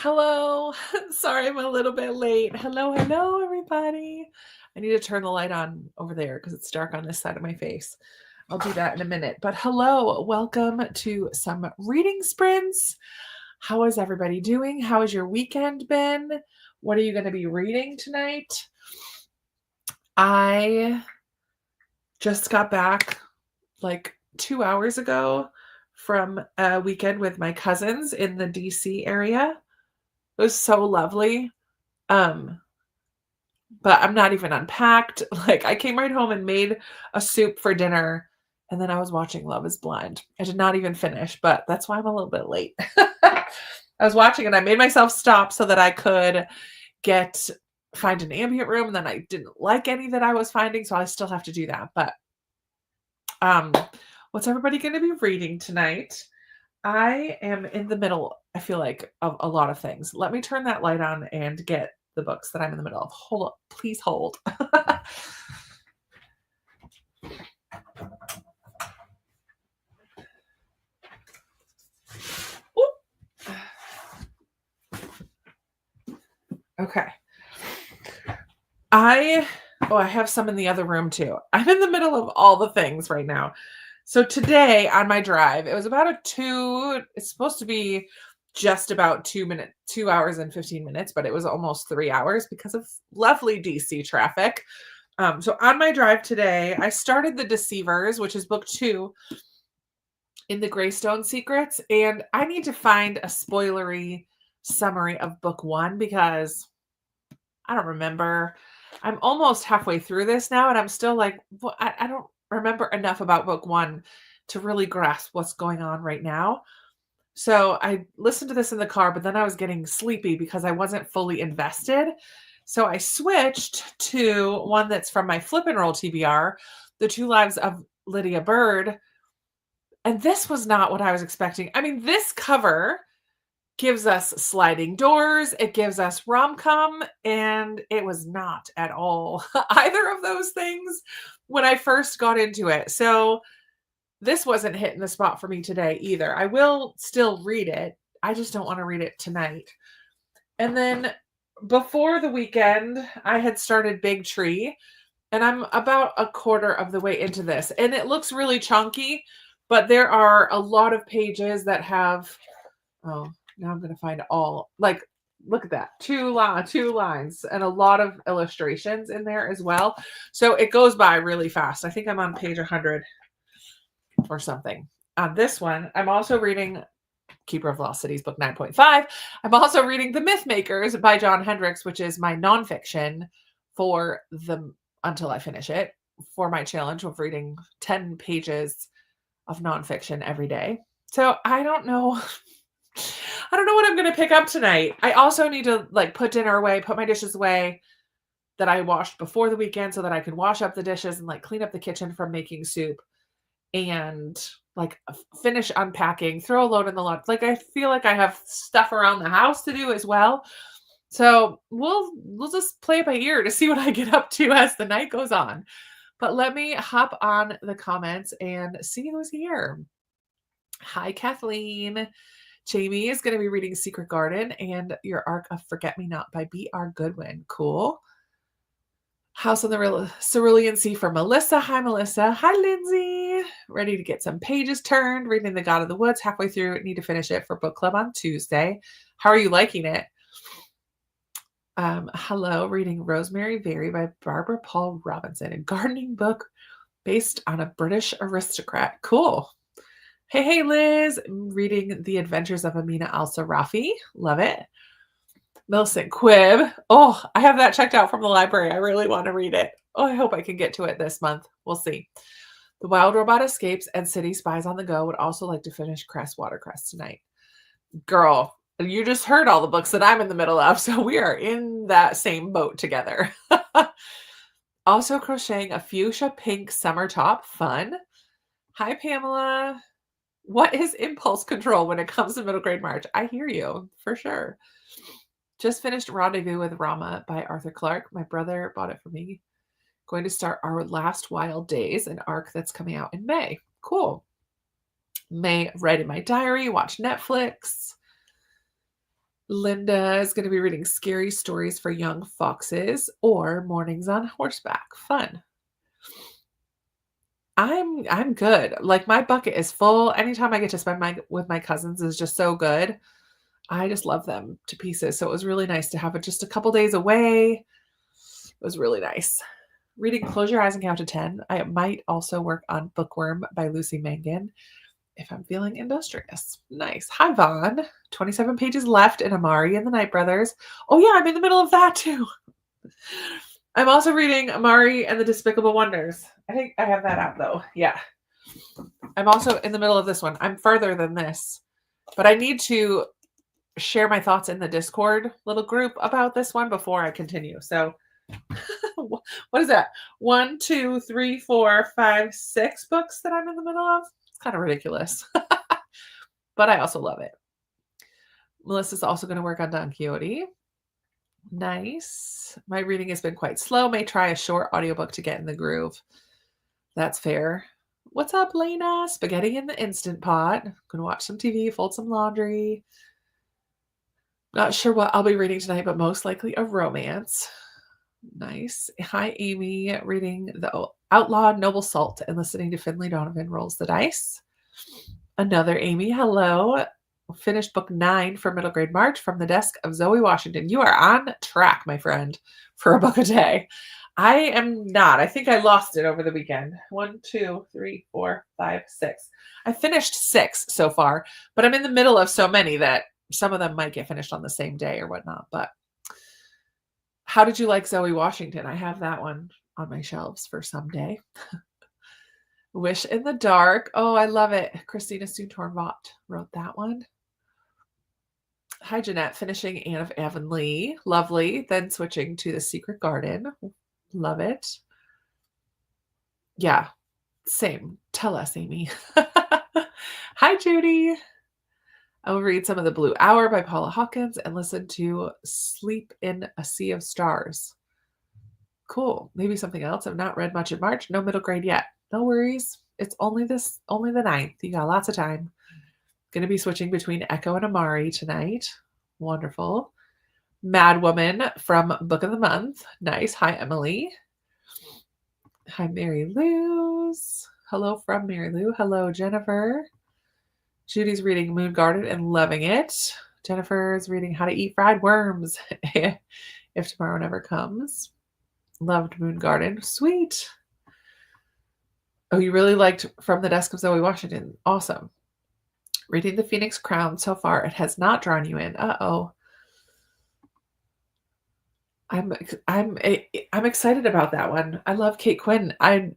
Hello. Sorry, I'm a little bit late. Hello, everybody. I need to turn the light on over there because it's dark on this side of my face. I'll do that in a minute. But hello, welcome to some reading sprints. How is everybody doing? How has your weekend been? What are you going to be reading tonight? I just got back like 2 hours ago from a weekend with my cousins in the DC area. It was so lovely. Um, but I'm not even unpacked. Like I came right home and made a soup for dinner and then I was watching Love is Blind. I did not even finish, but that's why I'm a little bit late. I was watching and I made myself stop so that I could find an ambient room, and then I didn't like any that I was finding, so I still have to do that. But what's everybody going to be reading tonight? I am in the middle, I feel like, of a lot of things. Let me turn that light on and get the books that I'm in the middle of. Hold up, please hold. Okay. I have some in the other room too. I'm in the middle of all the things right now. So today on my drive, it was about it's supposed to be just about 2 hours and 15 minutes, but it was almost 3 hours because of lovely DC traffic. So on my drive today, I started The Deceivers, which is book 2 in the Greystone Secrets, and I need to find a spoilery summary of book 1 because I don't remember. I'm almost halfway through this now, and I'm still like, I don't remember enough about book 1 to really grasp what's going on right now. So I listened to this in the car, but then I was getting sleepy because I wasn't fully invested. So I switched to one that's from my Flip and Roll TBR, The Two Lives of Lydia Bird. And this was not what I was expecting. I mean, this cover gives us sliding doors, it gives us rom-com, and it was not at all either of those things when I first got into it. So this wasn't hitting the spot for me today either. I will still read it. I just don't want to read it tonight. And then before the weekend, I had started Big Tree, and I'm about a quarter of the way into this. And it looks really chunky, but there are a lot of pages that have, now I'm going to find all, like, look at that, two lines and a lot of illustrations in there as well. So it goes by really fast. I think I'm on page 100 or something. On this one, I'm also reading Keeper of Lost Cities, book 9.5. I'm also reading The Mythmakers by John Hendricks, which is my nonfiction until I finish it, for my challenge of reading 10 pages of nonfiction every day. So I don't know what I'm going to pick up tonight. I also need to put dinner away, put my dishes away that I washed before the weekend so that I can wash up the dishes and clean up the kitchen from making soup and finish unpacking, throw a load in the lunch. I feel like I have stuff around the house to do as well. So we'll just play it by ear to see what I get up to as the night goes on. But let me hop on the comments and see who's here. Hi, Kathleen. Jamie is going to be reading Secret Garden and Your Arc of Forget Me Not by B.R. Goodwin. Cool. House on the Cerulean Sea for Melissa. Hi, Melissa. Hi, Lindsay. Ready to get some pages turned. Reading The God of the Woods. Halfway through. Need to finish it for book club on Tuesday. How are you liking it? Hello. Reading Rosemary Berry by Barbara Paul Robinson. A gardening book based on a British aristocrat. Cool. Hey, Liz. I'm reading The Adventures of Amina Al-Sarafi. Love it. Millicent Quibb. Oh, I have that checked out from the library. I really want to read it. Oh, I hope I can get to it this month. We'll see. The Wild Robot Escapes and City Spies on the Go. Would also like to finish Cress Watercress tonight. Girl, you just heard all the books that I'm in the middle of, so we are in that same boat together. Also crocheting a fuchsia pink summer top. Fun. Hi, Pamela. What is impulse control when it comes to middle grade March? I hear you, for sure. Just finished Rendezvous with Rama by Arthur Clarke. My brother bought it for me. Going to start Our Last Wild Days, an arc that's coming out in May. Cool. May write in my diary, watch Netflix. Linda is going to be reading Scary Stories for Young Foxes or Mornings on Horseback. Fun. I'm good. Like my bucket is full. Anytime I get to spend with my cousins is just so good. I just love them to pieces. So it was really nice to have it just a couple days away. It was really nice. Reading Close Your Eyes and Count to 10. I might also work on Bookworm by Lucy Mangan if I'm feeling industrious. Nice. Hi, Vaughn. 27 pages left in Amari and the Night Brothers. Oh, yeah, I'm in the middle of that too. I'm also reading Amari and the Despicable Wonders. I think I have that out though. Yeah. I'm also in the middle of this one. I'm further than this, but I need to share my thoughts in the Discord little group about this one before I continue. So what is that? 1, 2, 3, 4, 5, 6 books that I'm in the middle of? It's kind of ridiculous. But I also love it. Melissa's also going to work on Don Quixote. Nice. My reading has been quite slow. May try a short audiobook to get in the groove. That's fair. What's up, Lena? Spaghetti in the Instant Pot. Gonna watch some TV, fold some laundry. Not sure what I'll be reading tonight, but most likely a romance. Nice. Hi, Amy. Reading The Outlawed Noble Salt and listening to Finley Donovan Rolls the Dice. Another Amy. Hello. Finished book 9 for middle grade March from the desk of Zoe Washington. You are on track, my friend, for a book a day. I am not. I think I lost it over the weekend. 1, 2, 3, 4, 5, 6. I finished 6 so far, but I'm in the middle of so many that some of them might get finished on the same day or whatnot. But how did you like Zoe Washington? I have that one on my shelves for someday. Wish in the Dark. Oh, I love it. Christina Soontorn-Vaught wrote that one. Hi, Jeanette. Finishing Anne of Avonlea. Lovely. Then switching to The Secret Garden. Love it. Yeah, same. Tell us, Amy. Hi, Judy. I will read some of The Blue Hour by Paula Hawkins and listen to Sleep in a Sea of Stars. Cool. Maybe something else. I've not read much in March. No middle grade yet. No worries. It's only the 9th. You got lots of time. Going to be switching between Echo and Amari tonight. Wonderful. Mad Woman from Book of the Month. Nice. Hi, Emily. Hi, Mary Lou's. Hello from Mary Lou. Hello, Jennifer. Judy's reading Moon Garden and loving it. Jennifer's reading How to Eat Fried Worms if tomorrow never comes. Loved Moon Garden. Sweet. Oh, you really liked From the Desk of Zoe Washington. Awesome. Reading The Phoenix Crown so far. It has not drawn you in. Uh-oh. I'm excited about that one. I love Kate Quinn. I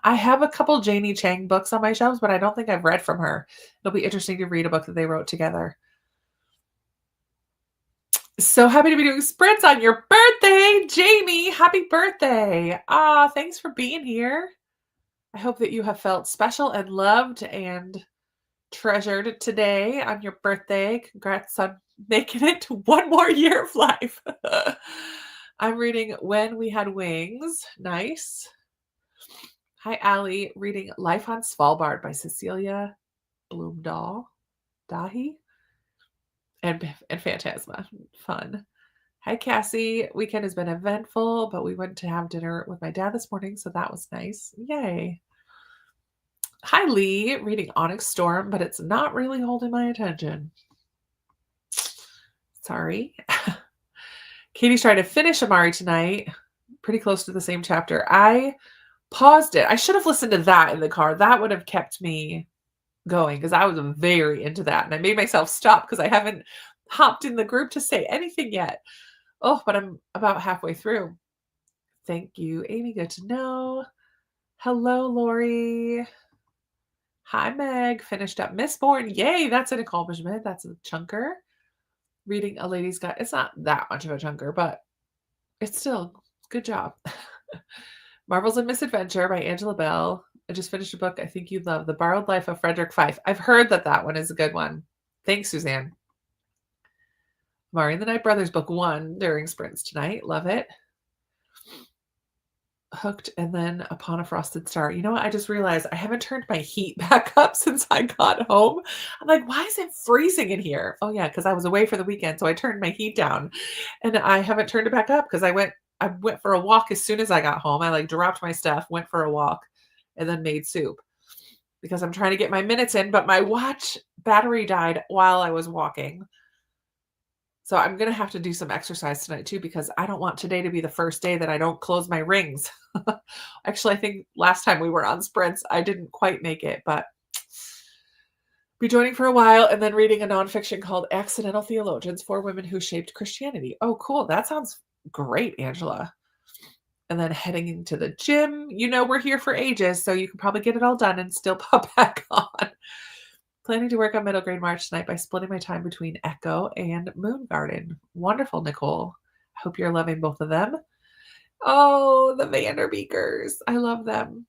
have a couple Janie Chang books on my shelves, but I don't think I've read from her. It'll be interesting to read a book that they wrote together. So happy to be doing sprints on your birthday, Jamie. Happy birthday. Thanks for being here. I hope that you have felt special and loved and treasured today on your birthday. Congrats on making it to one more year of life. I'm reading When We Had Wings. Nice. Hi, Allie. Reading Life on Svalbard by Cecilia Bloomdahl. Dahi. And Phantasma. Fun. Hi, Cassie. Weekend has been eventful, but we went to have dinner with my dad this morning, so that was nice. Yay. Hi, Lee. Reading Onyx Storm, but it's not really holding my attention. Sorry. Katie's trying to finish Amari tonight. Pretty close to the same chapter. I paused it. I should have listened to that in the car. That would have kept me going because I was very into that. And I made myself stop because I haven't hopped in the group to say anything yet. Oh, but I'm about halfway through. Thank you, Amy. Good to know. Hello, Lori. Hi, Meg. Finished up Mistborn. Yay, that's an accomplishment. That's a chunker. Reading A Lady's Guide. It's not that much of a chunker, but it's still good job. Marvels and Misadventure by Angela Bell. I just finished a book I think you'd love, The Borrowed Life of Frederick Fife. I've heard that one is a good one. Thanks, Suzanne. Mari and the Night Brothers, book 1 during sprints tonight. Love it. Hooked and then Upon a Frosted Star. You know what? I just realized I haven't turned my heat back up since I got home. I'm like, why is it freezing in here? Oh yeah, because I was away for the weekend, so I turned my heat down, and I haven't turned it back up because I went for a walk as soon as I got home. I like dropped my stuff, went for a walk, and then made soup because I'm trying to get my minutes in. But my watch battery died while I was walking. So I'm gonna have to do some exercise tonight too because I don't want today to be the first day that I don't close my rings. Actually, I think last time we were on sprints, I didn't quite make it, but be joining for a while and then reading a nonfiction called Accidental Theologians: Four Women Who Shaped Christianity. Oh, cool. That sounds great, Angela. And then heading into the gym. You know, we're here for ages, so you can probably get it all done and still pop back on. Planning to work on middle grade March tonight by splitting my time between Echo and Moon Garden. Wonderful, Nicole. I hope you're loving both of them. Oh, the Vanderbeekers. I love them.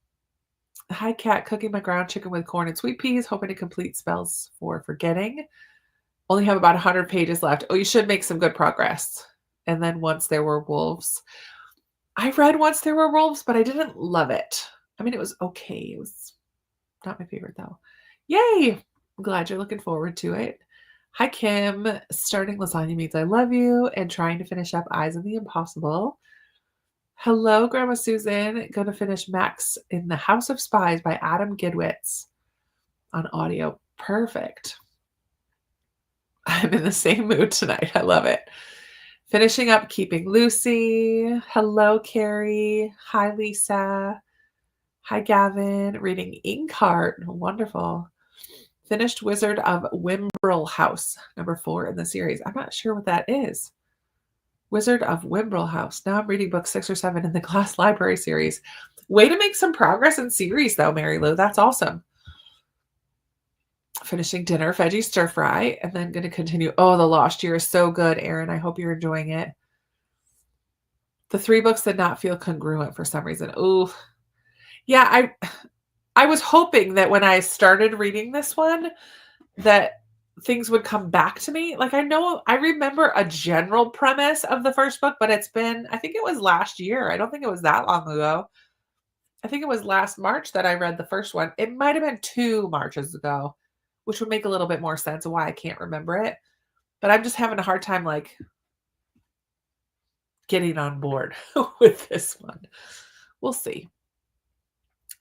Hi, Cat. Cooking my ground chicken with corn and sweet peas, hoping to complete spells for forgetting. Only have about 100 pages left. Oh, you should make some good progress. And then Once There Were Wolves. I read Once There Were Wolves, but I didn't love it. I mean, it was okay. It was not my favorite, though. Yay! I'm glad you're looking forward to it. Hi, Kim. Starting Lasagna Means I Love You and trying to finish up Eyes of the Impossible. Hello, Grandma Susan. Going to finish Max in the House of Spies by Adam Gidwitz on audio. Perfect. I'm in the same mood tonight. I love it. Finishing up Keeping Lucy. Hello, Carrie. Hi, Lisa. Hi, Gavin. Reading Inkheart. Wonderful. Finished Wizard of Wimbrel House, number 4 in the series. I'm not sure what that is. Wizard of Wimbrel House. Now I'm reading book 6 or 7 in the Glass Library series. Way to make some progress in series, though, Mary Lou. That's awesome. Finishing dinner, veggie stir fry, and then going to continue. Oh, The Lost Year is so good, Erin. I hope you're enjoying it. The 3 books did not feel congruent for some reason. Ooh. Yeah, I was hoping that when I started reading this one, that things would come back to me. Like, I remember a general premise of the first book, but it's been, I think it was last year. I don't think it was that long ago. I think it was last March that I read the first one. It might have been 2 Marches ago, which would make a little bit more sense of why I can't remember it. But I'm just having a hard time, like, getting on board with this one. We'll see.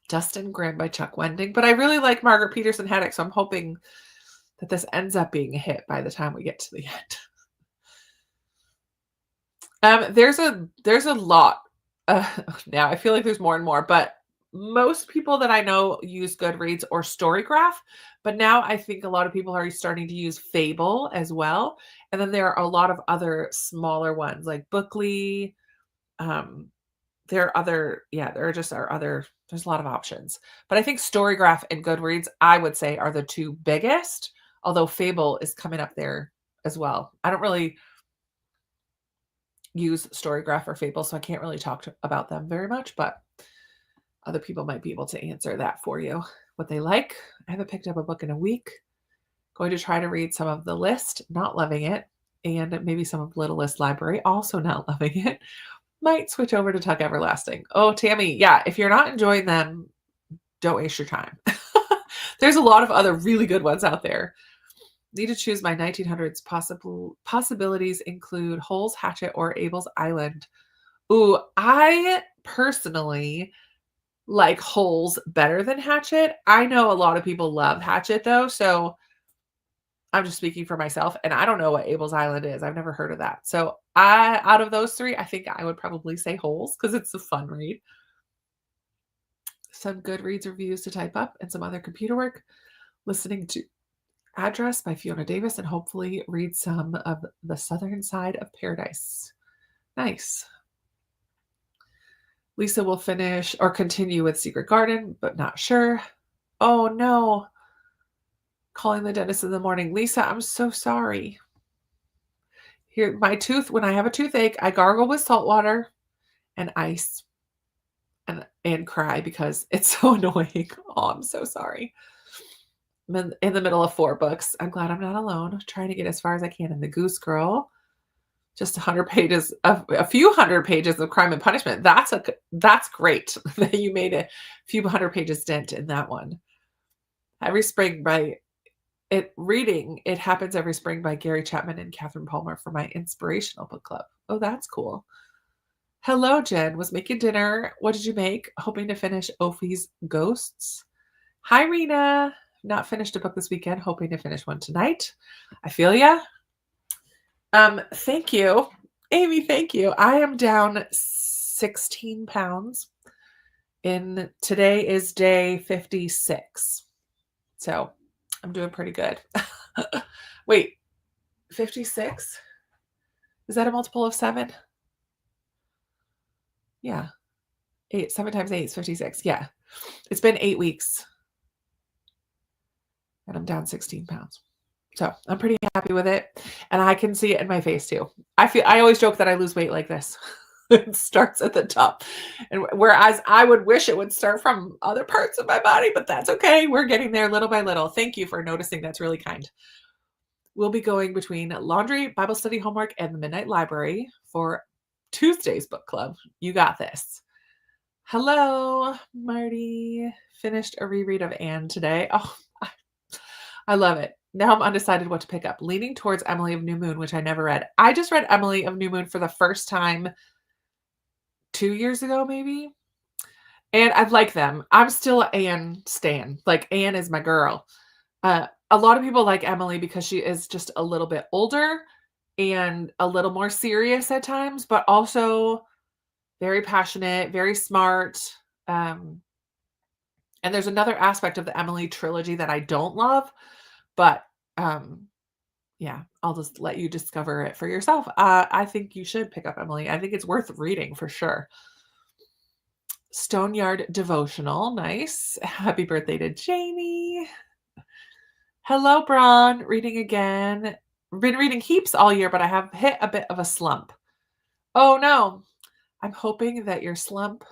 Justin Grimm by Chuck Wendig. But I really like Margaret Peterson Haddock, so I'm hoping that this ends up being a hit by the time we get to the end. There's a lot. Now I feel like there's more and more, but most people that I know use Goodreads or Storygraph, but now I think a lot of people are starting to use Fable as well. And then there are a lot of other smaller ones like Bookly. There are other, there's a lot of options. But I think Storygraph and Goodreads, I would say, are the 2 biggest, although Fable is coming up there as well. I don't really use Storygraph or Fable, so I can't really talk about them very much, but other people might be able to answer that for you, what they like. I haven't picked up a book in a week. Going to try to read some of The List, not loving it, and maybe some of Little List Library, also not loving it. Might switch over to Tuck Everlasting. Oh, Tammy, yeah, if you're not enjoying them, don't waste your time. There's a lot of other really good ones out there. Need to choose my 1900s possibilities include Holes, Hatchet, or Abel's Island. Ooh, I personally like Holes better than Hatchet. I know a lot of people love Hatchet, though, so I'm just speaking for myself, and I don't know what Abel's Island is. I've never heard of that. So out of those 3, I think I would probably say Holes because it's a fun read. Some Goodreads reviews to type up and some other computer work. Listening to Address by Fiona Davis and hopefully read some of The Southern Side of Paradise. Nice. Lisa will finish or continue with Secret Garden, but not sure. Oh no. Calling the dentist in the morning. Lisa, I'm so sorry. Here, when I have a toothache, I gargle with salt water and ice and cry because it's so annoying. Oh, I'm so sorry. I'm in the middle of 4 books. I'm glad I'm not alone. Trying to get as far as I can in The Goose Girl. Just 100 pages, a few hundred pages of Crime and Punishment. That's great that you made a few hundred pages dent in that one. Every Spring by Reading It Happens Every Spring by Gary Chapman and Catherine Palmer for my inspirational book club. Oh, that's cool. Hello, Jen. Was making dinner. What did you make? Hoping to finish Ophi's Ghosts. Hi, Rena. Not finished a book this weekend. Hoping to finish one tonight. I feel ya. Thank you. Amy, thank you. I am down 16 pounds. Today is day 56. So I'm doing pretty good. Wait, 56? Is that a multiple of 7? Yeah. 7 times 8 is 56. Yeah. It's been 8 weeks. And I'm down 16 pounds. So I'm pretty happy with it. And I can see it in my face too. I always joke that I lose weight like this. It starts at the top. And whereas I would wish it would start from other parts of my body, but that's okay. We're getting there little by little. Thank you for noticing. That's really kind. We'll be going between laundry, Bible study, homework, and the Midnight Library for Tuesday's book club. You got this. Hello, Marty. Finished a reread of Anne today. Oh, I love it. Now I'm undecided what to pick up. Leaning towards Emily of New Moon, which I never read. I just read Emily of New Moon for the first time 2 years ago, maybe. And I like them. I'm still an Anne stan. Like, Anne is my girl. A lot of people like Emily because she is just a little bit older and a little more serious at times, but also very passionate, very smart. And there's another aspect of the Emily trilogy that I don't love, but yeah, I'll just let you discover it for yourself. I think you should pick up Emily. I think it's worth reading for sure. Stoneyard Devotional. Nice. Happy birthday to Jamie. Hello, Braun. Reading again. Been reading heaps all year, but I have hit a bit of a slump. Oh, no. I'm hoping that your slump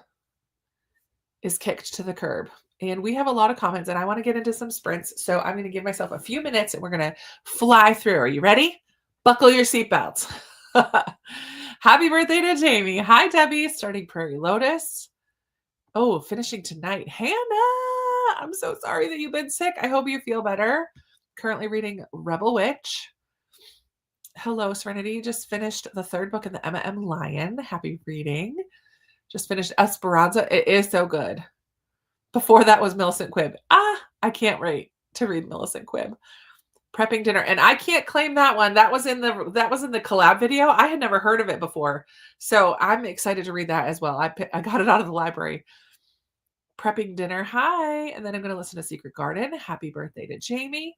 is kicked to the curb. And we have a lot of comments, and I want to get into some sprints. So I'm going to give myself a few minutes, and we're going to fly through. Are you ready? Buckle your seatbelts. Happy birthday to Jamie. Hi, Debbie. Starting Prairie Lotus. Oh, finishing tonight. Hannah, I'm so sorry that you've been sick. I hope you feel better. Currently reading Rebel Witch. Hello, Serenity. Just finished the 3rd book in the Emma M. Lyon. Happy reading. Just finished Esperanza. It is so good. Before that was Millicent Quibb. I can't wait to read Millicent Quibb. Prepping Dinner. And I can't claim that one. That was in the collab video. I had never heard of it before. So I'm excited to read that as well. I got it out of the library. Prepping Dinner. Hi. And then I'm going to listen to Secret Garden. Happy birthday to Jamie.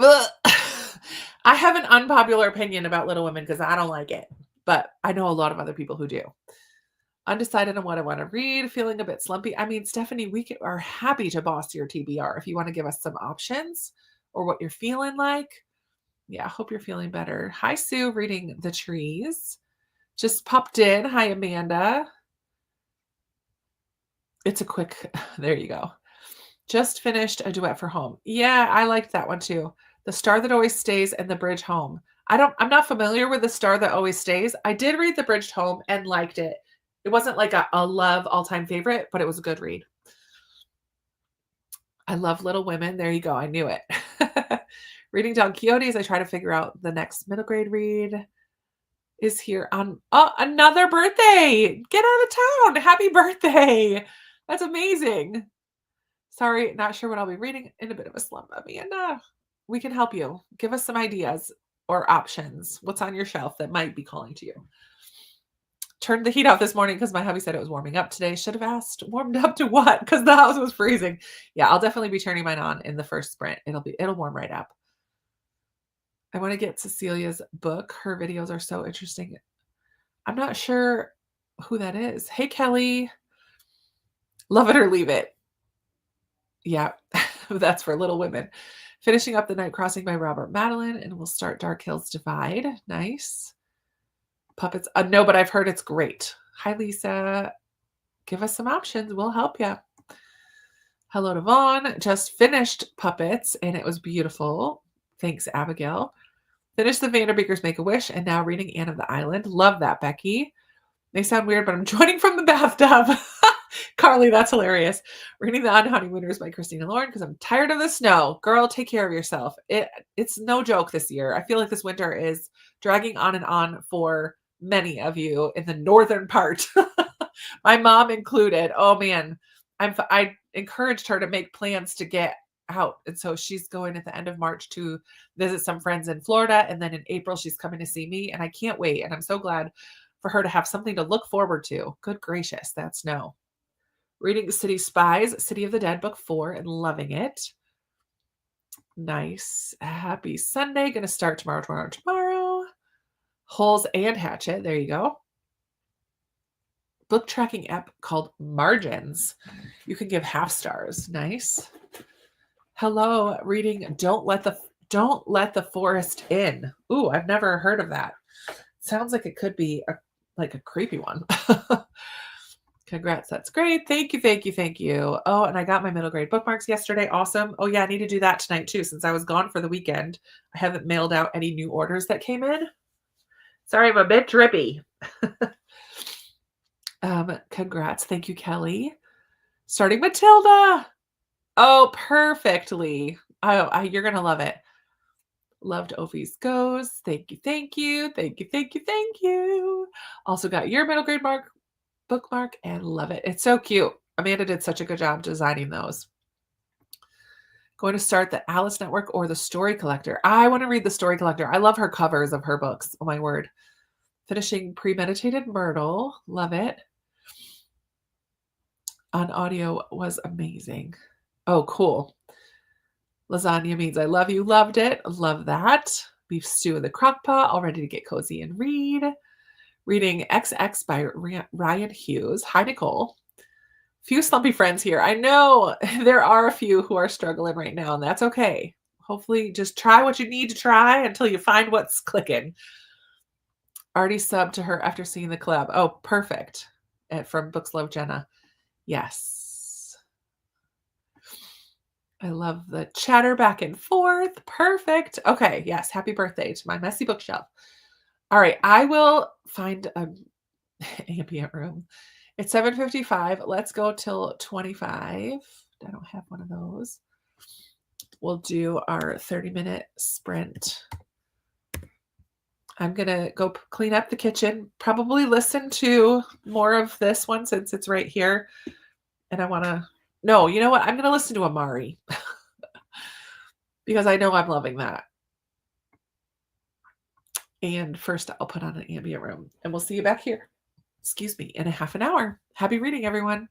I have an unpopular opinion about Little Women because I don't like it. But I know a lot of other people who do. Undecided on what I want to read. Feeling a bit slumpy. I mean, Stephanie, we are happy to boss your TBR if you want to give us some options or what you're feeling like. Yeah, I hope you're feeling better. Hi, Sue, reading The Trees. Just popped in. Hi, Amanda. It's a quick, there you go. Just finished A Duet for Home. Yeah, I liked that one too. The Star That Always Stays and The Bridge Home. I'm not familiar with The Star That Always Stays. I did read The Bridge Home and liked it. It wasn't like a love all-time favorite, but it was a good read. I love Little Women. There you go. I knew it. Reading Don Quixote as I try to figure out the next middle grade read is here on another birthday. Get out of town. Happy birthday. That's amazing. Sorry, not sure what I'll be reading. In a bit of a slump, Amanda. We can help you. Give us some ideas or options. What's on your shelf that might be calling to you? Turned the heat off this morning because my hubby said it was warming up today. Should have asked, warmed up to what? Because the house was freezing. Yeah, I'll definitely be turning mine on in the first sprint. It'll warm right up. I want to get Cecilia's book. Her videos are so interesting. I'm not sure who that is. Hey, Kelly. Love it or leave it. Yeah, that's for Little Women. Finishing up The Night Crossing by Robert Madeline, and we'll start Dark Hills Divide. Nice. Puppets. No, but I've heard it's great. Hi, Lisa. Give us some options. We'll help you. Hello to Vaughn. Just finished Puppets, and it was beautiful. Thanks, Abigail. Finished the Vanderbeekers Make-A-Wish and now reading Anne of the Island. Love that, Becky. They sound weird, but I'm joining from the bathtub. Carly, that's hilarious. Reading The Honeymooners by Christina Lauren because I'm tired of the snow. Girl, take care of yourself. It's no joke this year. I feel like this winter is dragging on and on for many of you in the northern part. My mom included. Oh man, I encouraged her to make plans to get out, and so she's going at the end of March to visit some friends in Florida, and then in April she's coming to see me, and I can't wait. And I'm so glad for her to have something to look forward to. Good gracious, that snow. Reading City Spies, City of the Dead, book 4, and loving it. Nice. Happy Sunday. Going to start tomorrow. Holes and Hatchet. There you go. Book tracking app called Margins. You can give half stars. Nice. Hello. Reading Don't Let the Forest In. Ooh, I've never heard of that. Sounds like it could be a creepy one. Congrats. That's great. Thank you. Oh, and I got my middle grade bookmarks yesterday. Awesome. Oh yeah, I need to do that tonight too, since I was gone for the weekend. I haven't mailed out any new orders that came in. Sorry, I'm a bit drippy. Congrats. Thank you, Kelly. Starting Matilda. Oh, perfectly. You're going to love it. Loved Ophie's Ghost. Thank you. Also got your middle grade bookmark and love it. It's so cute. Amanda did such a good job designing those. Going to start the Alice Network or the Story Collector. I want to read the Story Collector. I love her covers of her books. Oh my word. Finishing Premeditated Myrtle. Love it. On audio was amazing. Oh, cool. Lasagna means I love you. Loved it. Love that. Beef stew in the crock pot. All ready to get cozy and read. Reading XX by Ryan Hughes. Hi, Nicole. Few slumpy friends here. I know there are a few who are struggling right now, and that's okay. Hopefully, just try what you need to try until you find what's clicking. Already subbed to her after seeing the collab. Oh, perfect. From Books Love Jenna. Yes. I love the chatter back and forth. Perfect. Okay. Yes. Happy birthday to my messy bookshelf. All right. I will find an ambient room. It's 7:55. Let's go till 25. I don't have one of those. We'll do our 30-minute sprint. I'm going to go clean up the kitchen, probably listen to more of this one since it's right here. And I want to, no, you know what? I'm going to listen to Amari because I know I'm loving that. And first I'll put on an ambient room and we'll see you back here. Excuse me, in a half an hour. Happy reading, everyone.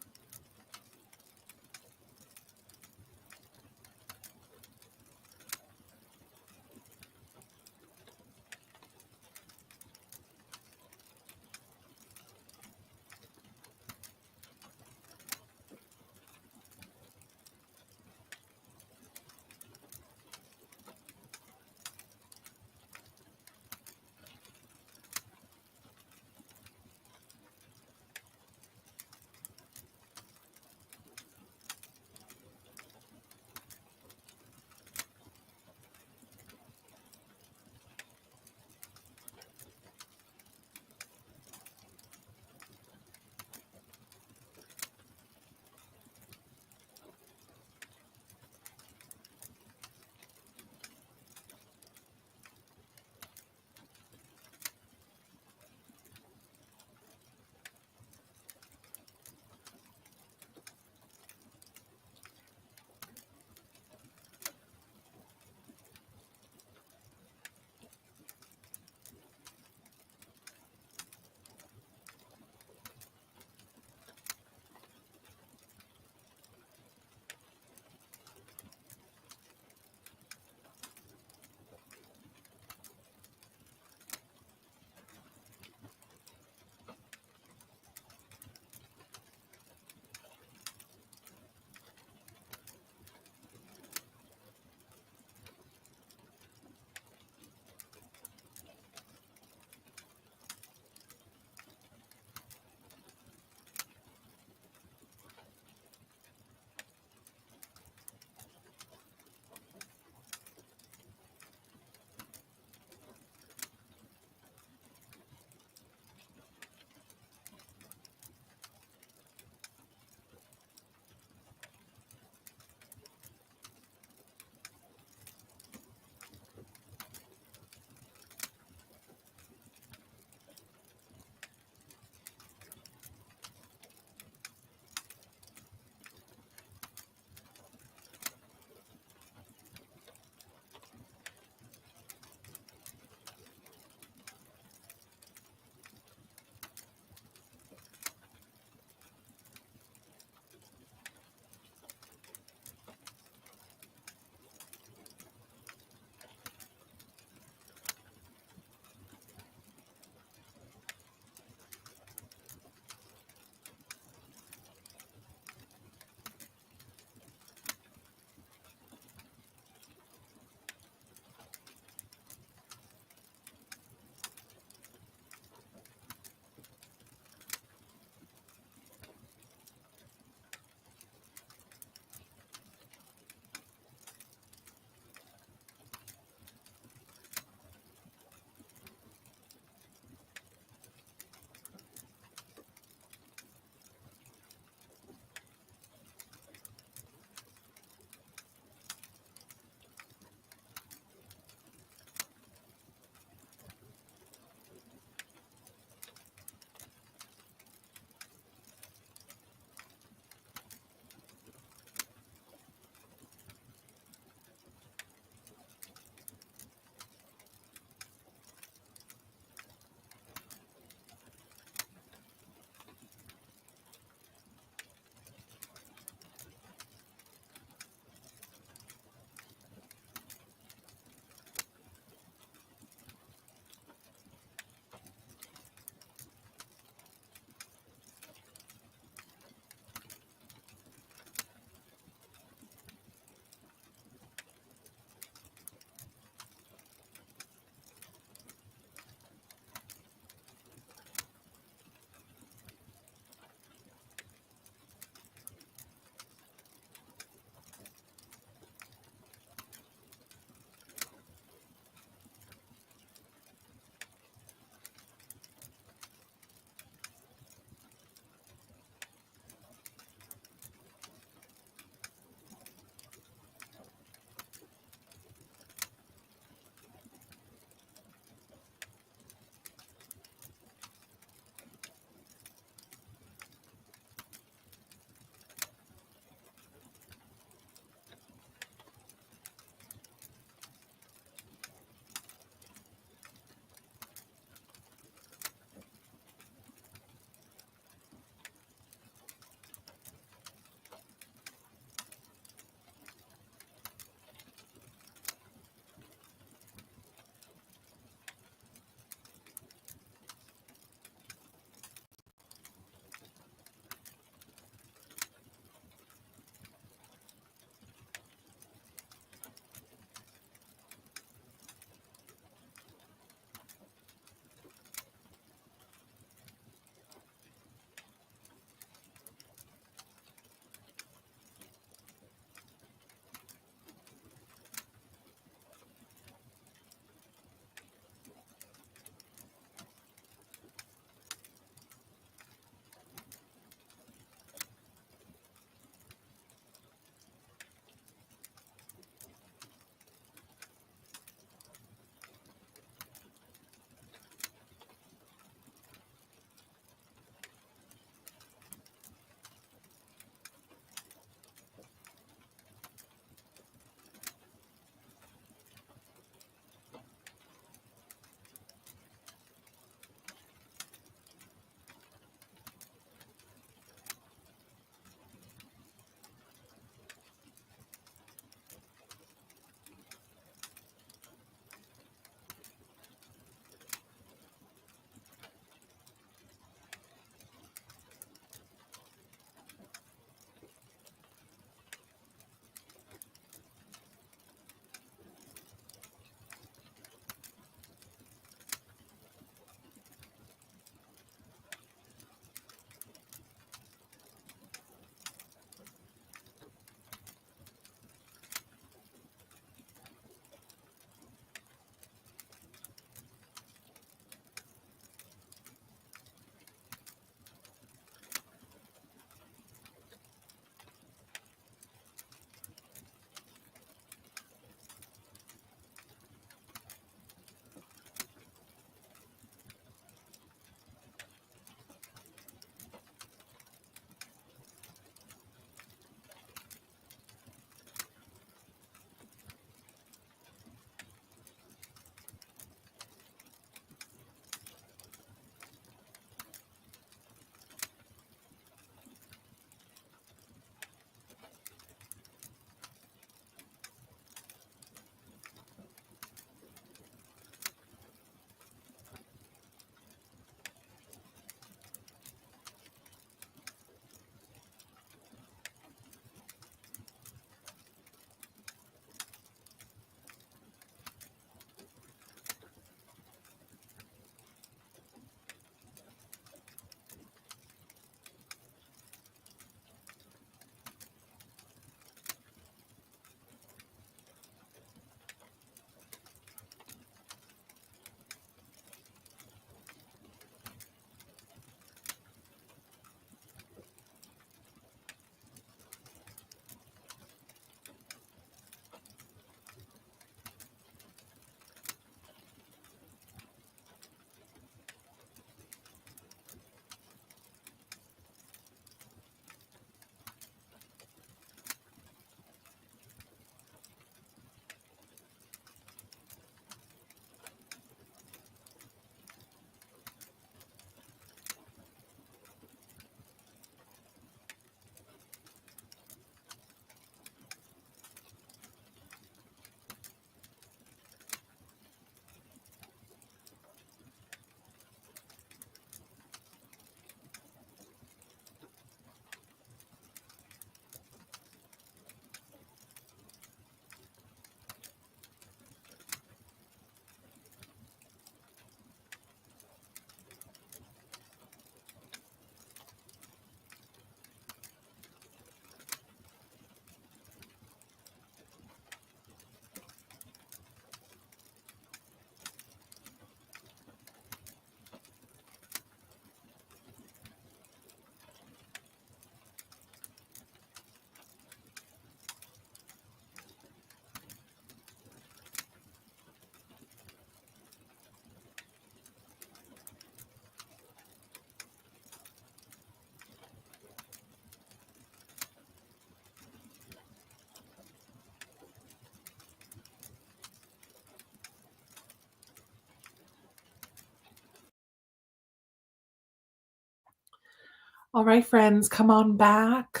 All right, friends, come on back.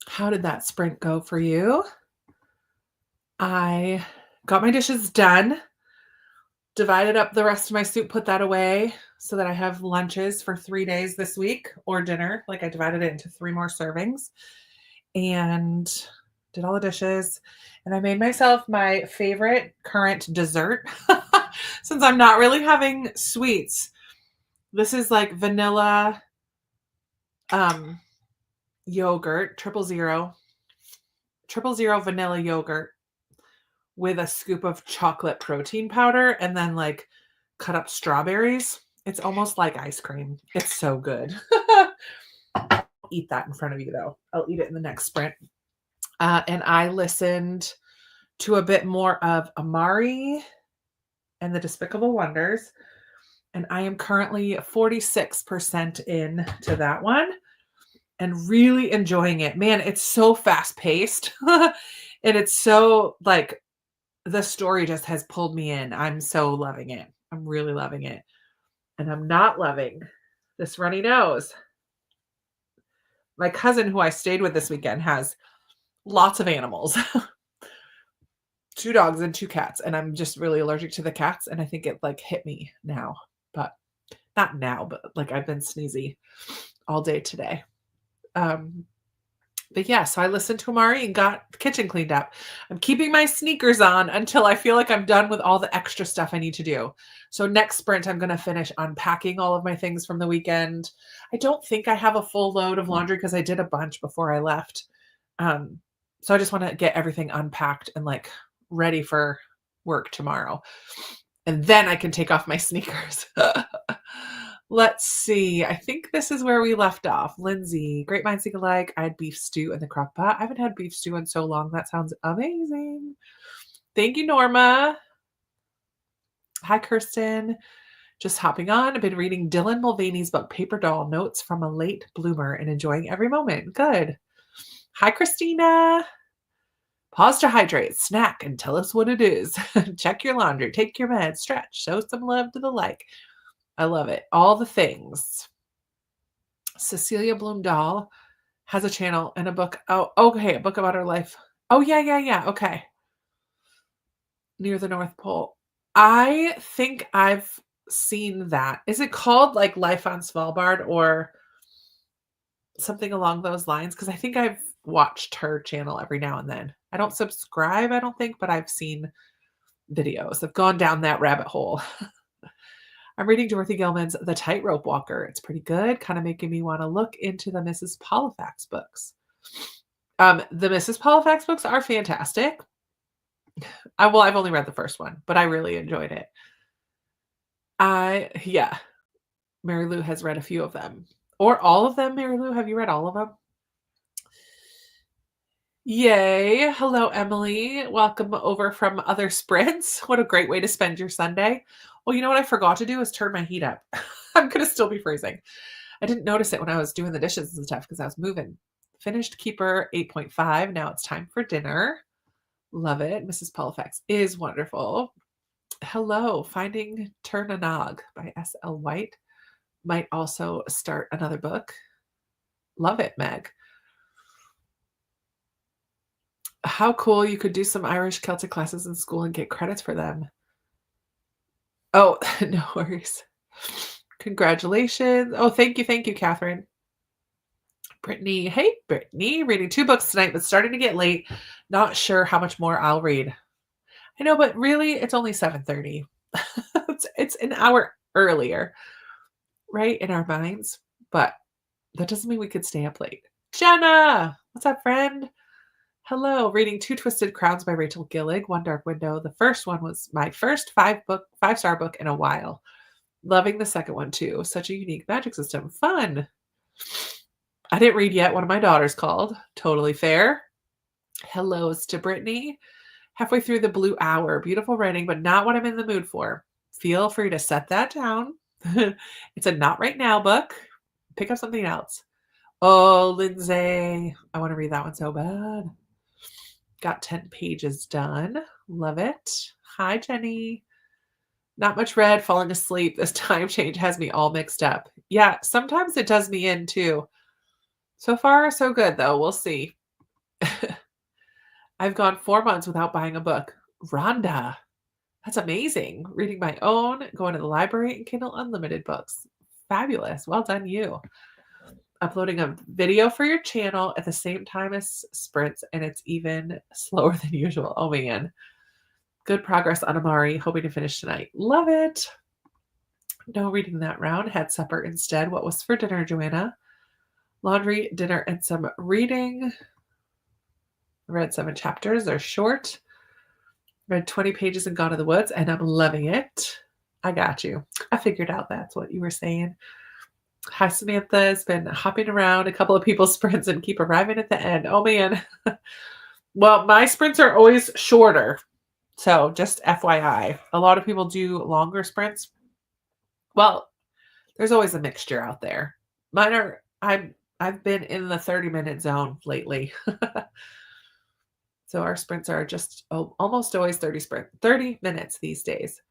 How did that sprint go for you? I got my dishes done, divided up the rest of my soup, put that away so that I have lunches for 3 days this week, or dinner. Like, I divided it into 3 more servings, and did all the dishes. And I made myself my favorite current dessert since I'm not really having sweets. This is like vanilla yogurt, triple zero vanilla yogurt with a scoop of chocolate protein powder, and then like cut up strawberries. It's almost like ice cream. It's so good. I'll eat that in front of you though. I'll eat it in the next sprint. And I listened to a bit more of Amari and the Despicable Wonders. And I am currently 46% in to that one and really enjoying it. Man, it's so fast paced. And it's so like, the story just has pulled me in. I'm so loving it. I'm really loving it. And I'm not loving this runny nose. My cousin, who I stayed with this weekend, has lots of animals. 2 dogs and 2 cats. And I'm just really allergic to the cats. And I think it like hit me now. But not now, but like I've been sneezy all day today. But yeah, so I listened to Amari and got the kitchen cleaned up. I'm keeping my sneakers on until I feel like I'm done with all the extra stuff I need to do. So next sprint, I'm going to finish unpacking all of my things from the weekend. I don't think I have a full load of laundry because I did a bunch before I left. So I just want to get everything unpacked and like ready for work tomorrow. And then I can take off my sneakers. Let's see. I think this is where we left off. Lindsay, great minds think alike. I had beef stew in the crock pot. I haven't had beef stew in so long. That sounds amazing. Thank you, Norma. Hi, Kirsten. Just hopping on. I've been reading Dylan Mulvaney's book, Paper Doll, Notes from a Late Bloomer, and enjoying every moment. Good. Hi, Christina. Pause to hydrate, snack, and tell us what it is. Check your laundry, take your meds, stretch, show some love to the like. I love it. All the things. Cecilia Bloom Dahl has a channel and a book. Oh, okay. A book about her life. Oh, yeah. Okay. Near the North Pole. I think I've seen that. Is it called like Life on Svalbard or something along those lines? Because I think I've watched her channel every now and then. I don't subscribe, I don't think, but I've seen videos. I've gone down that rabbit hole. I'm reading Dorothy Gilman's The Tightrope Walker. It's pretty good, kind of making me want to look into the Mrs. Polifax books. The Mrs. Polifax books are fantastic. I've only read the first one, but I really enjoyed it. Mary Lou has read a few of them. Or all of them, Mary Lou. Have you read all of them? Yay. Hello, Emily. Welcome over from other sprints. What a great way to spend your Sunday. Well, you know what I forgot to do is turn my heat up. I'm going to still be freezing. I didn't notice it when I was doing the dishes and stuff because I was moving. Finished Keeper 8.5. Now it's time for dinner. Love it. Mrs. Polifax is wonderful. Hello. Finding Turnanog by S.L. White. Might also start another book. Love it, Meg. How cool you could do some Irish Celtic classes in school and get credits for them. Oh, no worries. Congratulations. Oh, thank you, Catherine. Brittany. Hey, Brittany. Reading 2 books tonight, but starting to get late. Not sure how much more I'll read. I know, but really, it's only 7:30. It's an hour earlier, right, in our minds. But that doesn't mean we could stay up late. Jenna! What's up, friend? Hello, reading 2 Twisted Crowns by Rachel Gillig, One Dark Window. The first one was my first 5-star book in a while. Loving the second one too. Such a unique magic system. Fun. I didn't read yet. One of my daughters called. Totally fair. Hellos to Brittany. Halfway through the Blue Hour. Beautiful writing, but not what I'm in the mood for. Feel free to set that down. It's a not right now book. Pick up something else. Oh, Lindsay. I want to read that one so bad. Got 10 pages done. Love it. Hi, Jenny. Not much read, falling asleep. This time change has me all mixed up. Yeah, sometimes it does me in too. So far, so good though. We'll see. I've gone 4 months without buying a book. Rhonda, that's amazing. Reading my own, going to the library, and Kindle Unlimited books. Fabulous. Well done, you. Uploading a video for your channel at the same time as sprints, and it's even slower than usual. Oh man. Good progress on Amari. Hoping to finish tonight. Love it. No reading that round. Had supper instead. What was for dinner, Joanna? Laundry, dinner, and some reading. Read 7 chapters. They're short. Read 20 pages and Gone to the Woods, and I'm loving it. I got you. I figured out that's what you were saying. Hi, Samantha. Has been hopping around a couple of people's sprints and keep arriving at the end. Oh, man. Well, my sprints are always shorter. So just FYI, a lot of people do longer sprints. Well, there's always a mixture out there. Mine are, I've been in the 30-minute zone lately. So our sprints are just almost always 30 minutes these days.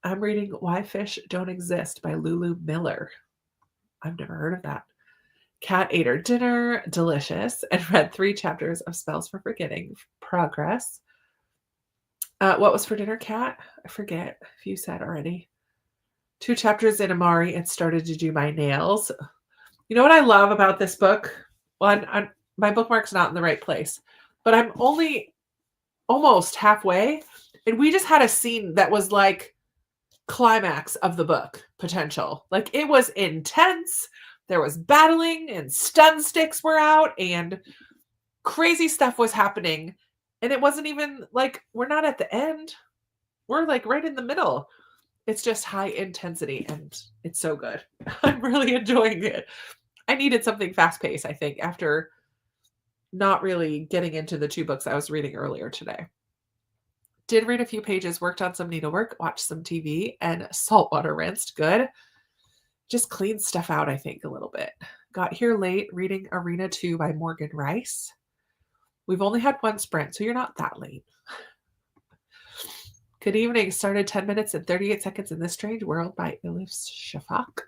I'm reading Why Fish Don't Exist by Lulu Miller. I've never heard of that. Cat ate her dinner, delicious, and read 3 chapters of Spells for Forgetting. Progress. What was for dinner, Cat? I forget if you said already. 2 chapters in Amari and started to do my nails. You know what I love about this book? Well, my bookmark's not in the right place, but I'm only almost halfway, and we just had a scene that was like climax of the book potential. Like it was intense. There was battling and stun sticks were out and crazy stuff was happening. And it wasn't even like, we're not at the end. We're like right in the middle. It's just high intensity and it's so good. I'm really enjoying it. I needed something fast paced, I think, after not really getting into the 2 books I was reading earlier today. Did read a few pages, worked on some needlework, watched some TV, and saltwater rinsed. Good. Just cleaned stuff out, I think, a little bit. Got here late reading Arena 2 by Morgan Rice. We've only had 1 sprint, so you're not that late. Good evening. Started 10 minutes and 38 seconds in This Strange World by Elif Shafak.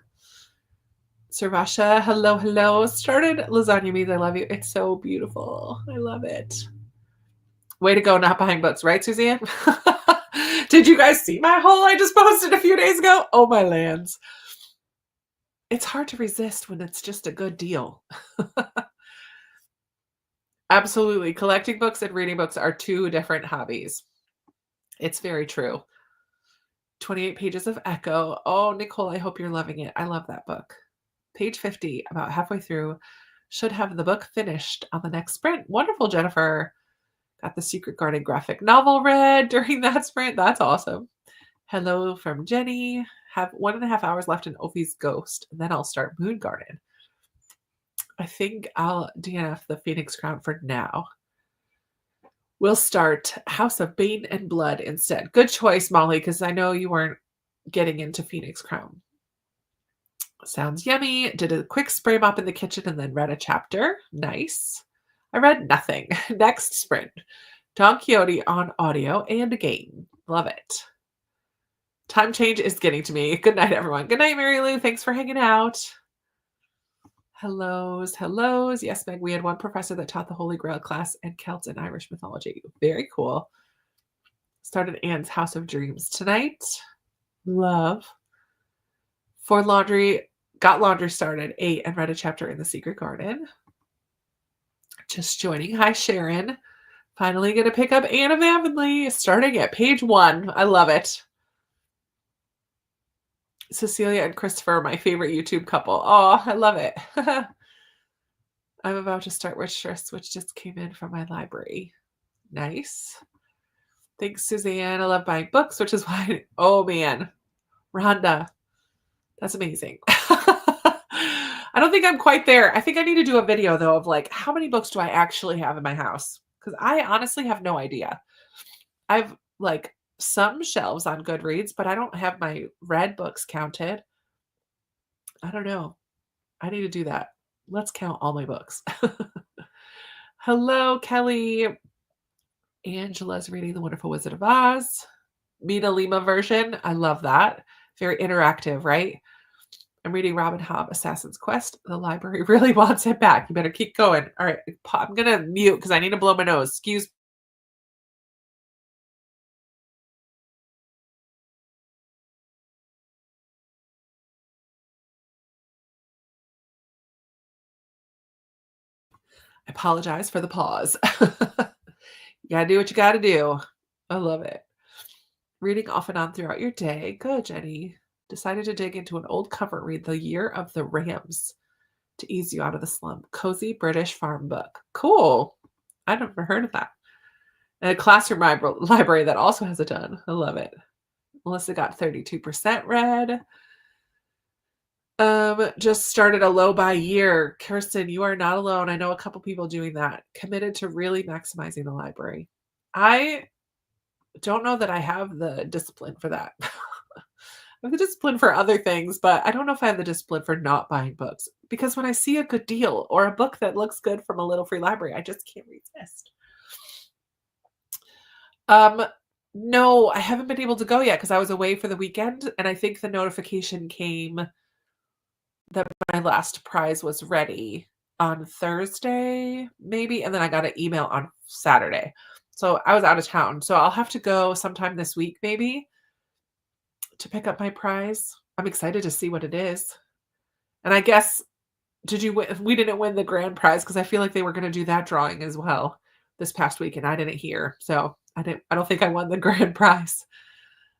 Servasha, hello, hello. Started Lasagna Means I Love You. It's so beautiful. I love it. Way to go not buying books, right, Suzanne? Did you guys see my haul I just posted a few days ago? Oh, my lands. It's hard to resist when it's just a good deal. Absolutely. Collecting books and reading books are 2 different hobbies. It's very true. 28 pages of Echo. Oh, Nicole, I hope you're loving it. I love that book. Page 50, about halfway through. Should have the book finished on the next sprint. Wonderful, Jennifer. Got the Secret Garden graphic novel read during that sprint. That's awesome. Hello from Jenny. Have 1.5 hours left in Ophi's Ghost. And then I'll start Moon Garden. I think I'll DNF the Phoenix Crown for now. We'll start House of Bane and Blood instead. Good choice, Molly, because I know you weren't getting into Phoenix Crown. Sounds yummy. Did a quick spray mop in the kitchen and then read a chapter. Nice. I read nothing. Next sprint. Don Quixote on audio and a game. Love it. Time change is getting to me. Good night, everyone. Good night, Mary Lou. Thanks for hanging out. Hellos, hellos. Yes, Meg, we had 1 professor that taught the Holy Grail class and Celts and Irish mythology. Very cool. Started Anne's House of Dreams tonight. Love. For laundry, got laundry started, 8, and read a chapter in The Secret Garden. Just joining. Hi, Sharon. Finally going to pick up Anne of Avonlea, starting at page 1. I love it. Cecilia and Christopher, my favorite YouTube couple. Oh, I love it. I'm about to start Wish List, which just came in from my library. Nice. Thanks, Suzanne. I love buying books, which is why. Oh, man. Rhonda. That's amazing. I don't think I'm quite there. I think I need to do a video, though, of like, how many books do I actually have in my house? Because I honestly have no idea. I've like some shelves on Goodreads, but I don't have my read books counted. I don't know. I need to do that. Let's count all my books. Hello, Kelly. Angela's reading The Wonderful Wizard of Oz. Mina Lima version. I love that. Very interactive, right? I'm reading Robin Hobb, Assassin's Quest. The library really wants it back. You better keep going. All right, I'm going to mute because I need to blow my nose. Excuse. I apologize for the pause. You got to do what you got to do. I love it. Reading off and on throughout your day. Good, Jenny. Decided to dig into an old comfort read, The Year of the Rams, to ease you out of the slump. Cozy British farm book. Cool. I've never heard of that. And a classroom library that also has a ton. I love it. Melissa got 32% read. Just started a low buy year. Kirsten, you are not alone. I know a couple people doing that. Committed to really maximizing the library. I don't know that I have the discipline for that. I have the discipline for other things, but I don't know if I have the discipline for not buying books. Because when I see a good deal or a book that looks good from a little free library, I just can't resist. No, I haven't been able to go yet because I was away for the weekend, and I think the notification came that my last prize was ready on Thursday, maybe, and then I got an email on Saturday. So I was out of town. So I'll have to go sometime this week, maybe, to pick up my prize. I'm excited to see what it is. And I guess, did you win? We didn't win the grand prize because I feel like they were going to do that drawing as well this past week, and I didn't hear. So I don't think I won the grand prize.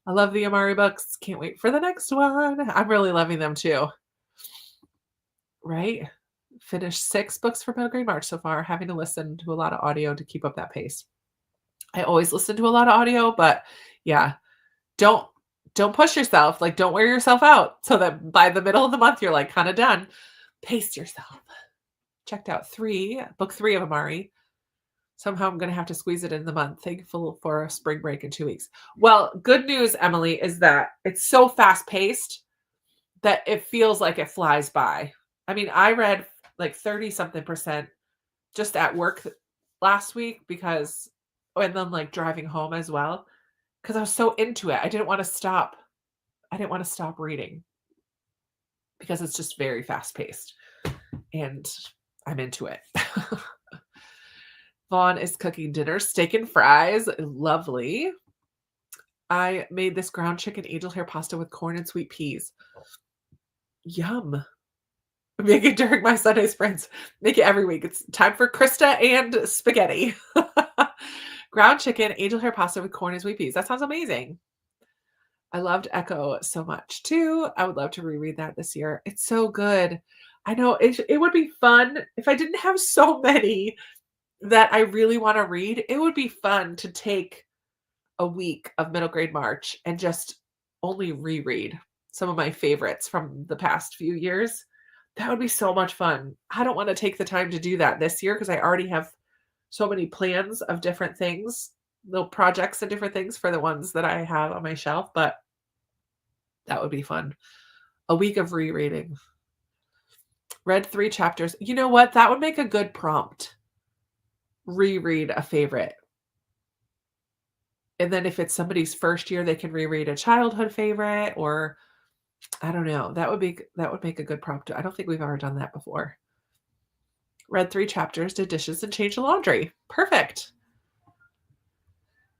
I love the Amari books. Can't wait for the next one. I'm really loving them too. Right? Finished 6 books for Middle Grade March so far, having to listen to a lot of audio to keep up that pace. I always listen to a lot of audio, but yeah, don't push yourself. Like, don't wear yourself out so that by the middle of the month, you're like kind of done. Pace yourself. Checked out book 3 of Amari. Somehow I'm going to have to squeeze it in the month. Thankful for a spring break in 2 weeks. Well, good news, Emily, is that it's so fast paced that it feels like it flies by. I mean, I read like 30 something percent just at work last week and then like driving home as well, because I was so into it. I didn't want to stop. I didn't want to stop reading because it's just very fast paced and I'm into it. Vaughn is cooking dinner, steak and fries. Lovely. I made this ground chicken angel hair pasta with corn and sweet peas. Yum. Make it during my Sunday sprints. Make it every week. It's time for Krista and spaghetti. Ground chicken, angel hair pasta with corn and sweet peas. That sounds amazing. I loved Echo so much too. I would love to reread that this year. It's so good. I know it would be fun if I didn't have so many that I really want to read. It would be fun to take a week of Middle Grade March and just only reread some of my favorites from the past few years. That would be so much fun. I don't want to take the time to do that this year because I already have so many plans of different things, little projects and different things for the ones that I have on my shelf, but that would be fun. A week of rereading. Read 3 chapters. You know what? That would make a good prompt. Reread a favorite. And then if it's somebody's first year, they can reread a childhood favorite, or I don't know. That would make a good prompt. I don't think we've ever done that before. Read 3 chapters, did dishes, and changed the laundry. Perfect.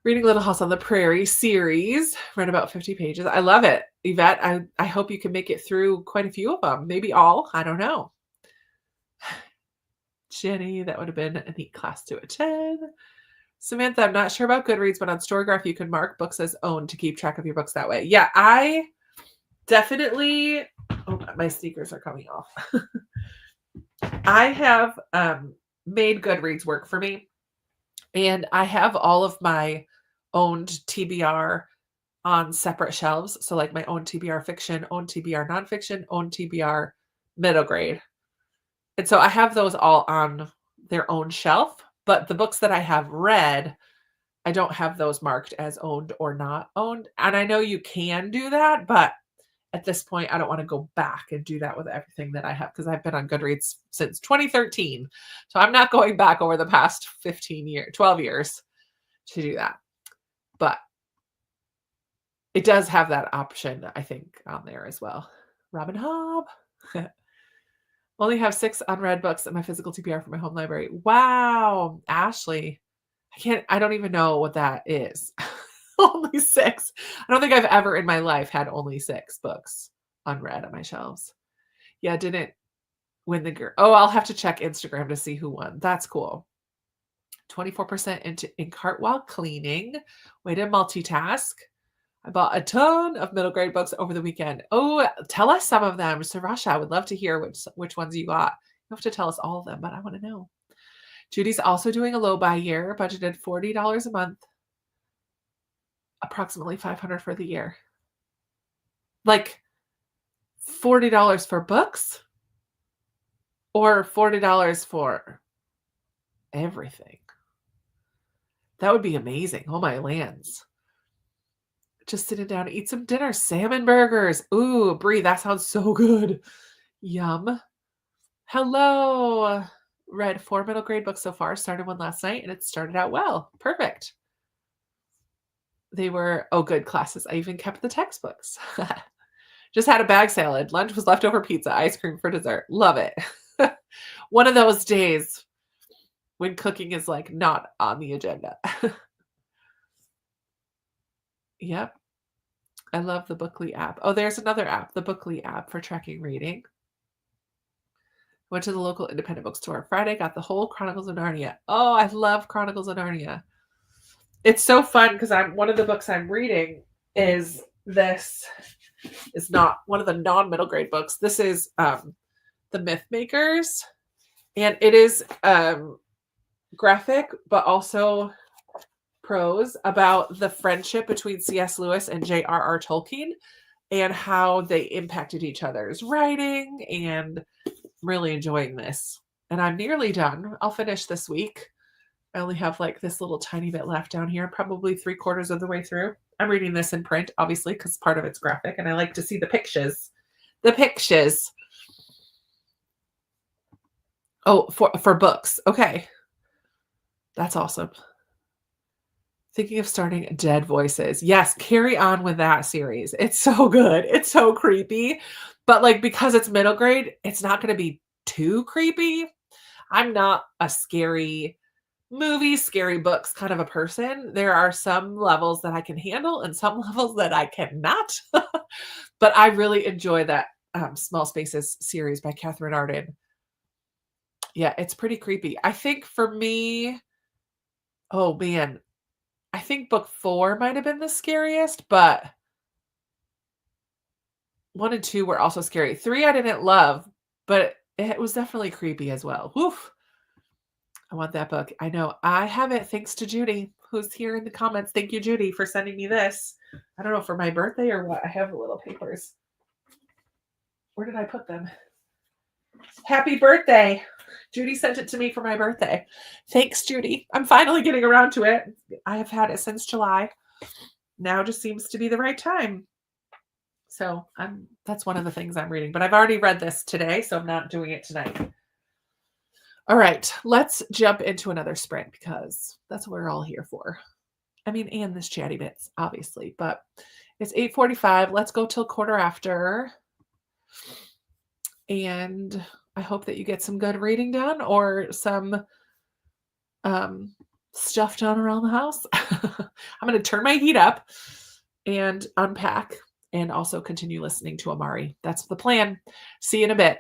Reading Little House on the Prairie series. Read about 50 pages. I love it. Yvette, I hope you can make it through quite a few of them. Maybe all. I don't know. Jenny, that would have been a neat class to attend. Samantha, I'm not sure about Goodreads, but on Storygraph, you can mark books as owned to keep track of your books that way. Yeah, I definitely... Oh, my sneakers are coming off. I have made Goodreads work for me. And I have all of my owned TBR on separate shelves. So like my own TBR fiction, own TBR nonfiction, own TBR middle grade. And so I have those all on their own shelf. But the books that I have read, I don't have those marked as owned or not owned. And I know you can do that, but at this point, I don't want to go back and do that with everything that I have because I've been on Goodreads since 2013. So I'm not going back over the past 12 years to do that. But It does have that option, I think, on there as well. Robin Hobb. Only have 6 unread books in my physical TBR for my home library. Wow, Ashley. I don't even know what that is. Only 6. I don't think I've ever in my life had only 6 books unread on my shelves. Yeah, didn't win the girl. Oh, I'll have to check Instagram to see who won. That's cool. 24% into in cart while cleaning. Way to multitask. I bought a ton of middle grade books over the weekend. Oh, tell us some of them. Sarasha, I would love to hear which ones you got. You have to tell us all of them, but I want to know. Judy's also doing a low buy year, budgeted $40 a month, approximately $500 for the year. Like $40 for books or $40 for everything? That would be amazing. Oh my lands. Just sitting down to eat some dinner. Salmon burgers. Ooh, Brie, that sounds so good. Yum. Hello. Read 4 middle grade books so far. Started one last night and it started out well. Perfect. They were, good classes. I even kept the textbooks. Just had a bag salad. Lunch was leftover pizza, ice cream for dessert. Love it. One of those days when cooking is like not on the agenda. Yep. I love the Bookly app. Oh, there's another app, the Bookly app for tracking reading. Went to the local independent bookstore Friday, got the whole Chronicles of Narnia. Oh, I love Chronicles of Narnia. It's so fun because one of the books I'm reading is this. Is not one of the non-middle grade books. This is The Myth Makers, and it is graphic, but also prose about the friendship between C.S. Lewis and J.R.R. Tolkien and how they impacted each other's writing, and I'm really enjoying this. And I'm nearly done. I'll finish this week. I only have like this little tiny bit left down here, probably 3/4 of the way through. I'm reading this in print, obviously, because part of it's graphic, and I like to see the pictures. The pictures. Oh, for books. Okay. That's awesome. Thinking of starting Dead Voices. Yes, carry on with that series. It's so good. It's so creepy. But like because it's middle grade, it's not going to be too creepy. I'm not a scary movies, scary books kind of a person. There are some levels that I can handle and some levels that I cannot. But I really enjoy that Small Spaces series by Catherine Arden. Yeah, it's pretty creepy. I think for me, oh man, I think book 4 might have been the scariest, but 1 and 2 were also scary. 3 I didn't love, but it was definitely creepy as well. Woof. I want that book. I know. I have it thanks to Judy, who's here in the comments. Thank you, Judy, for sending me this. I don't know, for my birthday or what. I have the little papers. Where did I put them? Happy birthday. Judy sent it to me for my birthday. Thanks, Judy. I'm finally getting around to it. I have had it since July. Now just seems to be the right time. So that's one of the things I'm reading. But I've already read this today, so I'm not doing it tonight. All right, let's jump into another sprint because that's what we're all here for. I mean, and this chatty bits, obviously, but it's 8:45. Let's go till 1/4 after. And I hope that you get some good reading done or some stuff done around the house. I'm going to turn my heat up and unpack and also continue listening to Amari. That's the plan. See you in a bit.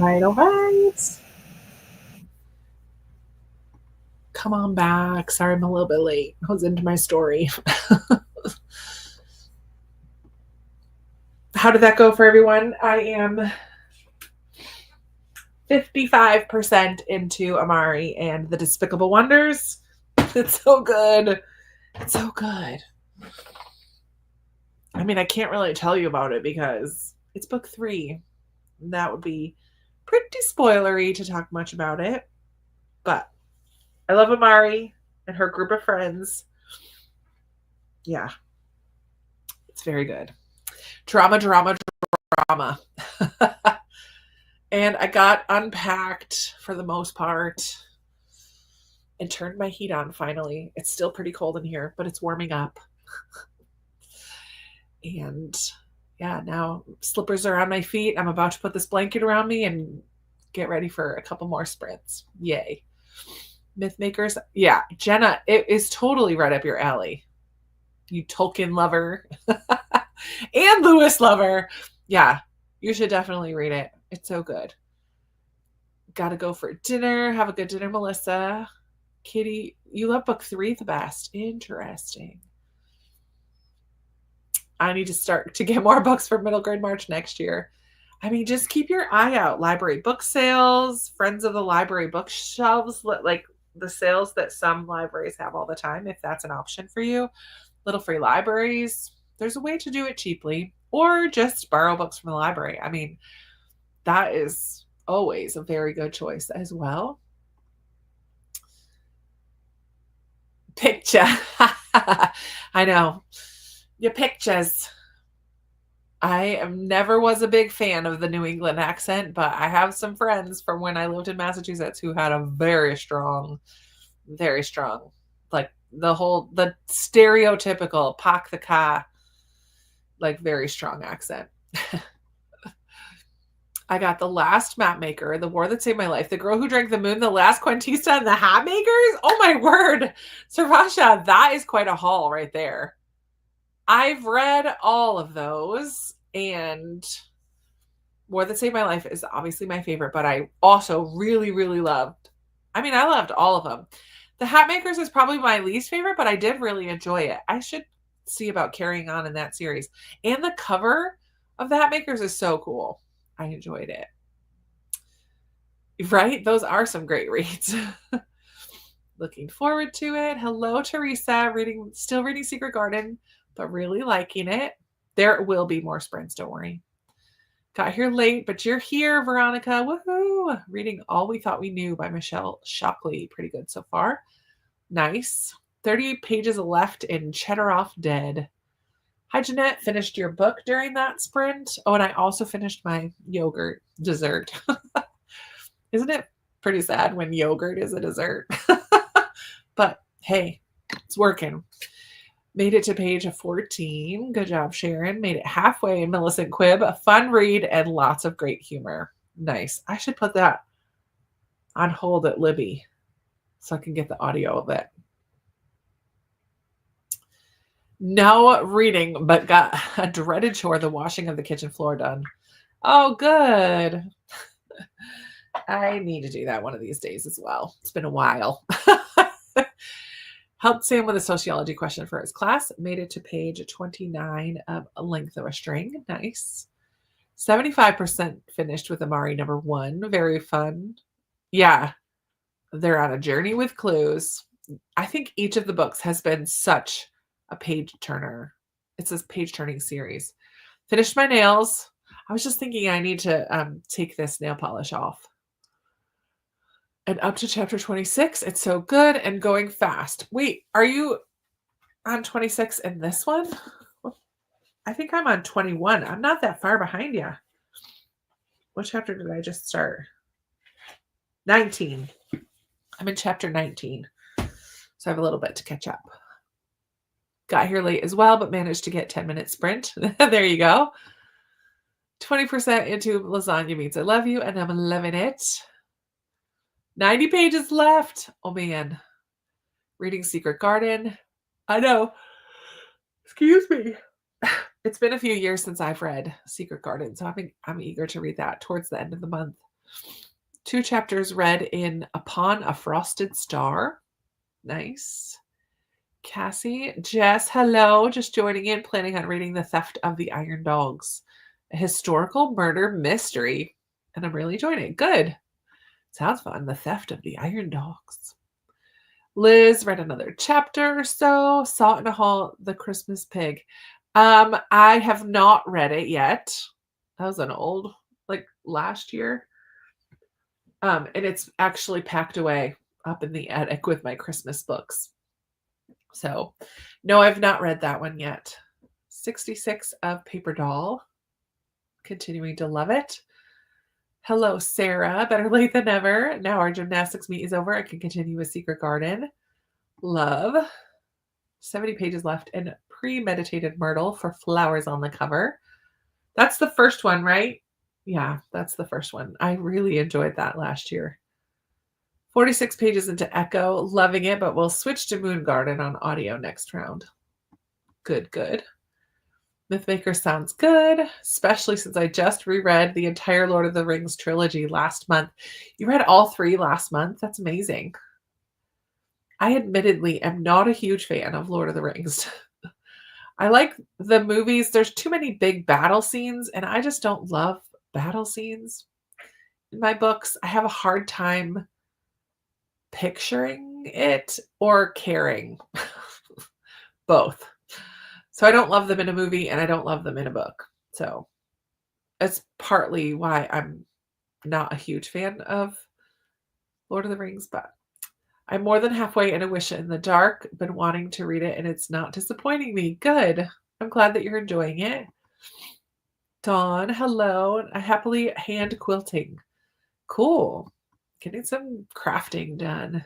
All right. Come on back. Sorry, I'm a little bit late. I was into my story. How did that go for everyone? I am 55% into Amari and the Despicable Wonders. It's so good. It's so good. I mean, I can't really tell you about it because it's book 3. That would be pretty spoilery to talk much about it. But I love Amari and her group of friends. Yeah. It's very good. Drama. And I got unpacked for the most part and turned my heat on finally. It's still pretty cold in here, but it's warming up. And yeah, now slippers are on my feet. I'm about to put this blanket around me and get ready for a couple more sprints. Yay. Mythmakers. Yeah, Jenna, it is totally right up your alley. You Tolkien lover and Lewis lover. Yeah, you should definitely read it. It's so good. Gotta go for dinner. Have a good dinner, Melissa. Kitty, you love book 3 the best. Interesting. I need to start to get more books for middle grade March next year. I mean, just keep your eye out. Library book sales, Friends of the Library bookshelves, like the sales that some libraries have all the time, if that's an option for you. Little free libraries. There's a way to do it cheaply, or just borrow books from the library. I mean, that is always a very good choice as well. Picture. I know. Your pictures. I never was a big fan of the New England accent, but I have some friends from when I lived in Massachusetts who had a very strong, like the stereotypical Pak the Ka, like very strong accent. I got The Last Mapmaker, The War That Saved My Life, The Girl Who Drank the Moon, The Last Quantista, and The Hat Makers. Oh my word. Sarasha, that is quite a haul right there. I've read all of those, and War That Saved My Life is obviously my favorite, but I also really, really loved, I loved all of them. The Hat Makers is probably my least favorite, but I did really enjoy it. I should see about carrying on in that series. And the cover of The Hat Makers is so cool. I enjoyed it. Right? Those are some great reads. Looking forward to it. Hello, Teresa. Still reading Secret Garden, but really liking it. There will be more sprints, don't worry. Got here late, but you're here, Veronica. Woohoo! Reading All We Thought We Knew by Michelle Shockley. Pretty good so far. Nice. 30 pages left in Cheddar Off Dead. Hi, Jeanette. Finished your book during that sprint. Oh, and I also finished my yogurt dessert. Isn't it pretty sad when yogurt is a dessert? But hey, it's working. Made it to page 14. Good job, Sharon. Made it halfway in Millicent Quibb. A fun read and lots of great humor. Nice. I should put that on hold at Libby so I can get the audio of it. No reading, but got a dreaded chore, the washing of the kitchen floor done. Oh, good. I need to do that one of these days as well. It's been a while. Helped Sam with a sociology question for his class. Made it to page 29 of A Length of a String. Nice. 75% finished with Amari number 1. Very fun. Yeah. They're on a journey with clues. I think each of the books has been such a page turner. It's a page turning series. Finished my nails. I was just thinking I need to take this nail polish off. And up to chapter 26. It's so good and going fast. Wait, are you on 26 in this one? I think I'm on 21. I'm not that far behind you. What chapter did I just start? 19. I'm in chapter 19. So I have a little bit to catch up. Got here late as well, but managed to get 10-minute sprint. There you go. 20% into Lasagna Means I Love You, and I'm loving it. 90 pages left. Oh, man. Reading Secret Garden. I know. Excuse me. It's been a few years since I've read Secret Garden, so I'm eager to read that towards the end of the month. 2 chapters read in Upon a Frosted Star. Nice. Cassie, Jess, hello. Just joining in, planning on reading The Theft of the Iron Dogs, a historical murder mystery. And I'm really enjoying it. Good. Sounds fun. The Theft of the Iron Dogs. Liz read another chapter or so. Salt in a Hole, The Christmas Pig. I have not read it yet. That was an old, like last year. And it's actually packed away up in the attic with my Christmas books. So, no, I've not read that one yet. 66 of Paper Doll. Continuing to love it. Hello, Sarah. Better late than never. Now our gymnastics meet is over. I can continue with Secret Garden. Love. 70 pages left and Premeditated Myrtle for flowers on the cover. That's the first one, right? Yeah, that's the first one. I really enjoyed that last year. 46 pages into Echo. Loving it, but we'll switch to Moon Garden on audio next round. Good, good. Mythmaker sounds good, especially since I just reread the entire Lord of the Rings trilogy last month. You read all 3 last month? That's amazing. I admittedly am not a huge fan of Lord of the Rings. I like the movies. There's too many big battle scenes, and I just don't love battle scenes. In my books, I have a hard time picturing it or caring. Both. So I don't love them in a movie and I don't love them in a book. So it's partly why I'm not a huge fan of Lord of the Rings, but I'm more than halfway in A Wish in the Dark. Been wanting to read it and it's not disappointing me. Good. I'm glad that you're enjoying it. Dawn, hello. I happily hand quilting. Cool. Getting some crafting done.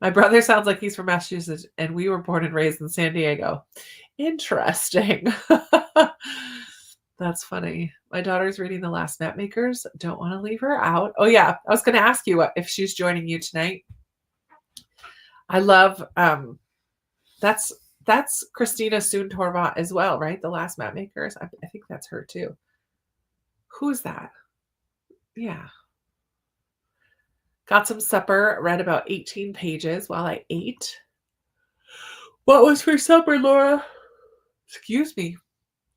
My brother sounds like he's from Massachusetts and we were born and raised in San Diego. Interesting. That's funny. My daughter's reading The Last Mapmakers. Don't want to leave her out. Oh yeah, I was going to ask you if she's joining you tonight. I love that's Christina Soon-Torvant as well, right? The Last Mapmakers. I think that's her too. Who's that? Yeah. Got some supper, read about 18 pages while I ate. What was for supper, Laura? Excuse me.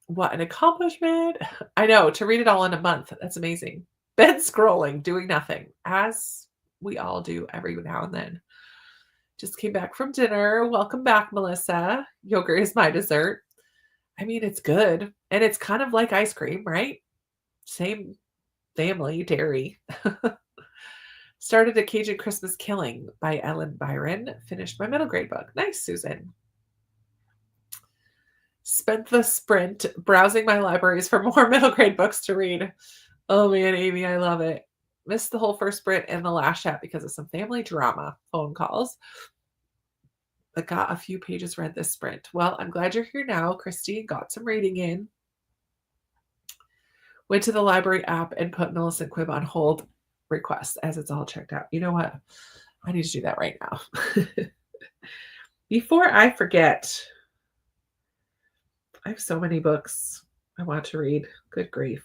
What an accomplishment. I know, to read it all in a month. That's amazing. Been scrolling, doing nothing, as we all do every now and then. Just came back from dinner. Welcome back, Melissa. Yogurt is my dessert. I mean, it's good. And it's kind of like ice cream, right? Same family, dairy. Started A Cajun Christmas Killing by Ellen Byron. Finished my middle grade book. Nice, Susan. Spent the sprint browsing my libraries for more middle grade books to read. Oh man, Amy, I love it. Missed the whole first sprint and the last chat because of some family drama phone calls. But got a few pages read this sprint. Well, I'm glad you're here now, Christy. Got some reading in. Went to the library app and put Millicent Quibb on hold request as it's all checked out. You know what? I need to do that right now. Before I forget, I have so many books I want to read. Good grief.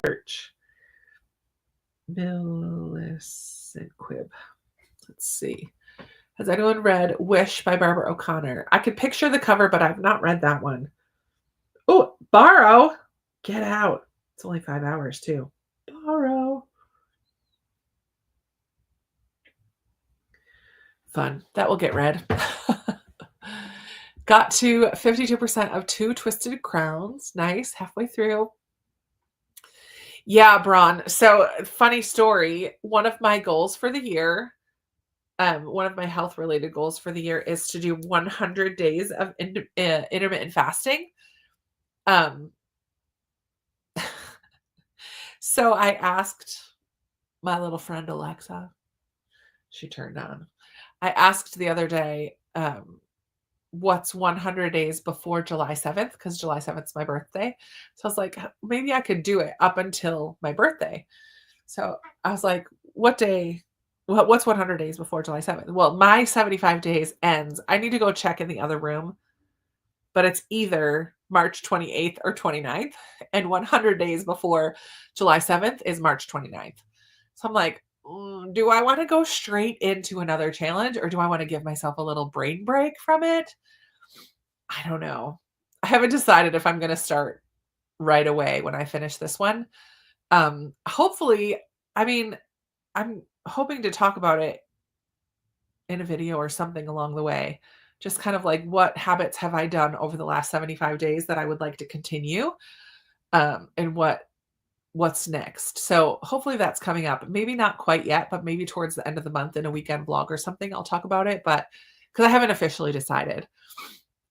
Search. Millicent Quibb. Let's see. Has anyone read Wish by Barbara O'Connor? I could picture the cover, but I've not read that one. Oh, borrow. Get out. It's only 5 hours too. Borrow. Fun. That will get read. Got to 52% of Two Twisted Crowns. Nice. Halfway through. Yeah, Braun. So, funny story. One of my goals for the year, one of my health-related goals for the year is to do 100 days of intermittent fasting. So I asked my little friend Alexa. She turned on. I asked the other day, what's 100 days before July 7th? Because July 7th is my birthday. So I was like, maybe I could do it up until my birthday. So I was like, what's 100 days before July 7th? Well, my 75 days ends. I need to go check in the other room, but it's either March 28th or 29th, and 100 days before July 7th is March 29th. So I'm like, do I want to go straight into another challenge, or do I want to give myself a little brain break from it? I don't know. I haven't decided if I'm going to start right away when I finish this one. Hopefully, I mean, I'm hoping to talk about it in a video or something along the way. Just kind of like, what habits have I done over the last 75 days that I would like to continue? And what's next. So hopefully that's coming up. Maybe not quite yet, but maybe towards the end of the month in a weekend vlog or something, I'll talk about it. But because I haven't officially decided.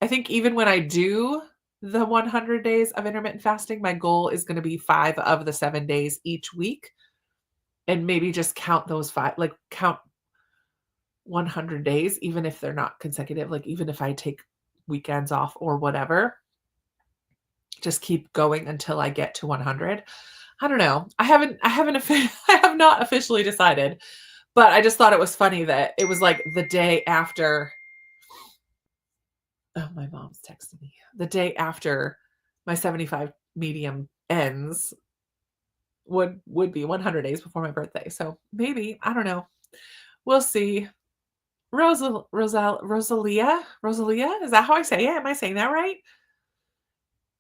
I think even when I do the 100 days of intermittent fasting, my goal is going to be 5 of the 7 days each week. And maybe just count those 5, like count 100 days, even if they're not consecutive, like even if I take weekends off or whatever, just keep going until I get to 100. I don't know. I have not officially decided, but I just thought it was funny that it was like the day after. Oh, my mom's texting me. The day after my 75 medium ends would be 100 days before my birthday. So maybe, I don't know. We'll see. Rosalia, is that how I say it? Am I saying that right?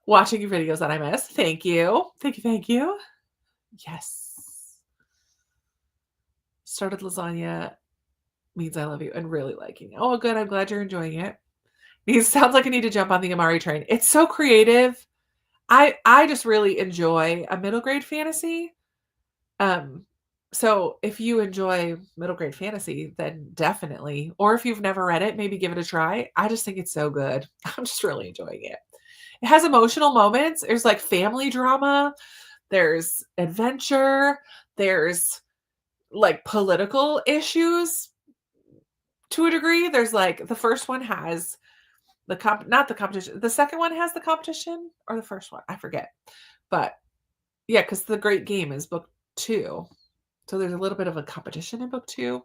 Watching your videos that I miss. Thank you. Thank you. Yes. Started lasagna means I love you and really liking it. Oh, good. I'm glad you're enjoying it. It sounds like I need to jump on the Amari train. It's so creative. I just really enjoy a middle grade fantasy. So if you enjoy middle grade fantasy, then definitely, or if you've never read it, maybe give it a try. I just think it's so good. I'm just really enjoying it. It has emotional moments. There's like family drama. There's adventure. There's like political issues to a degree. There's like the first one has not the competition. The second one has the competition, or the first one, I forget. But yeah, because the Great Game is book 2. So there's a little bit of a competition in book 2.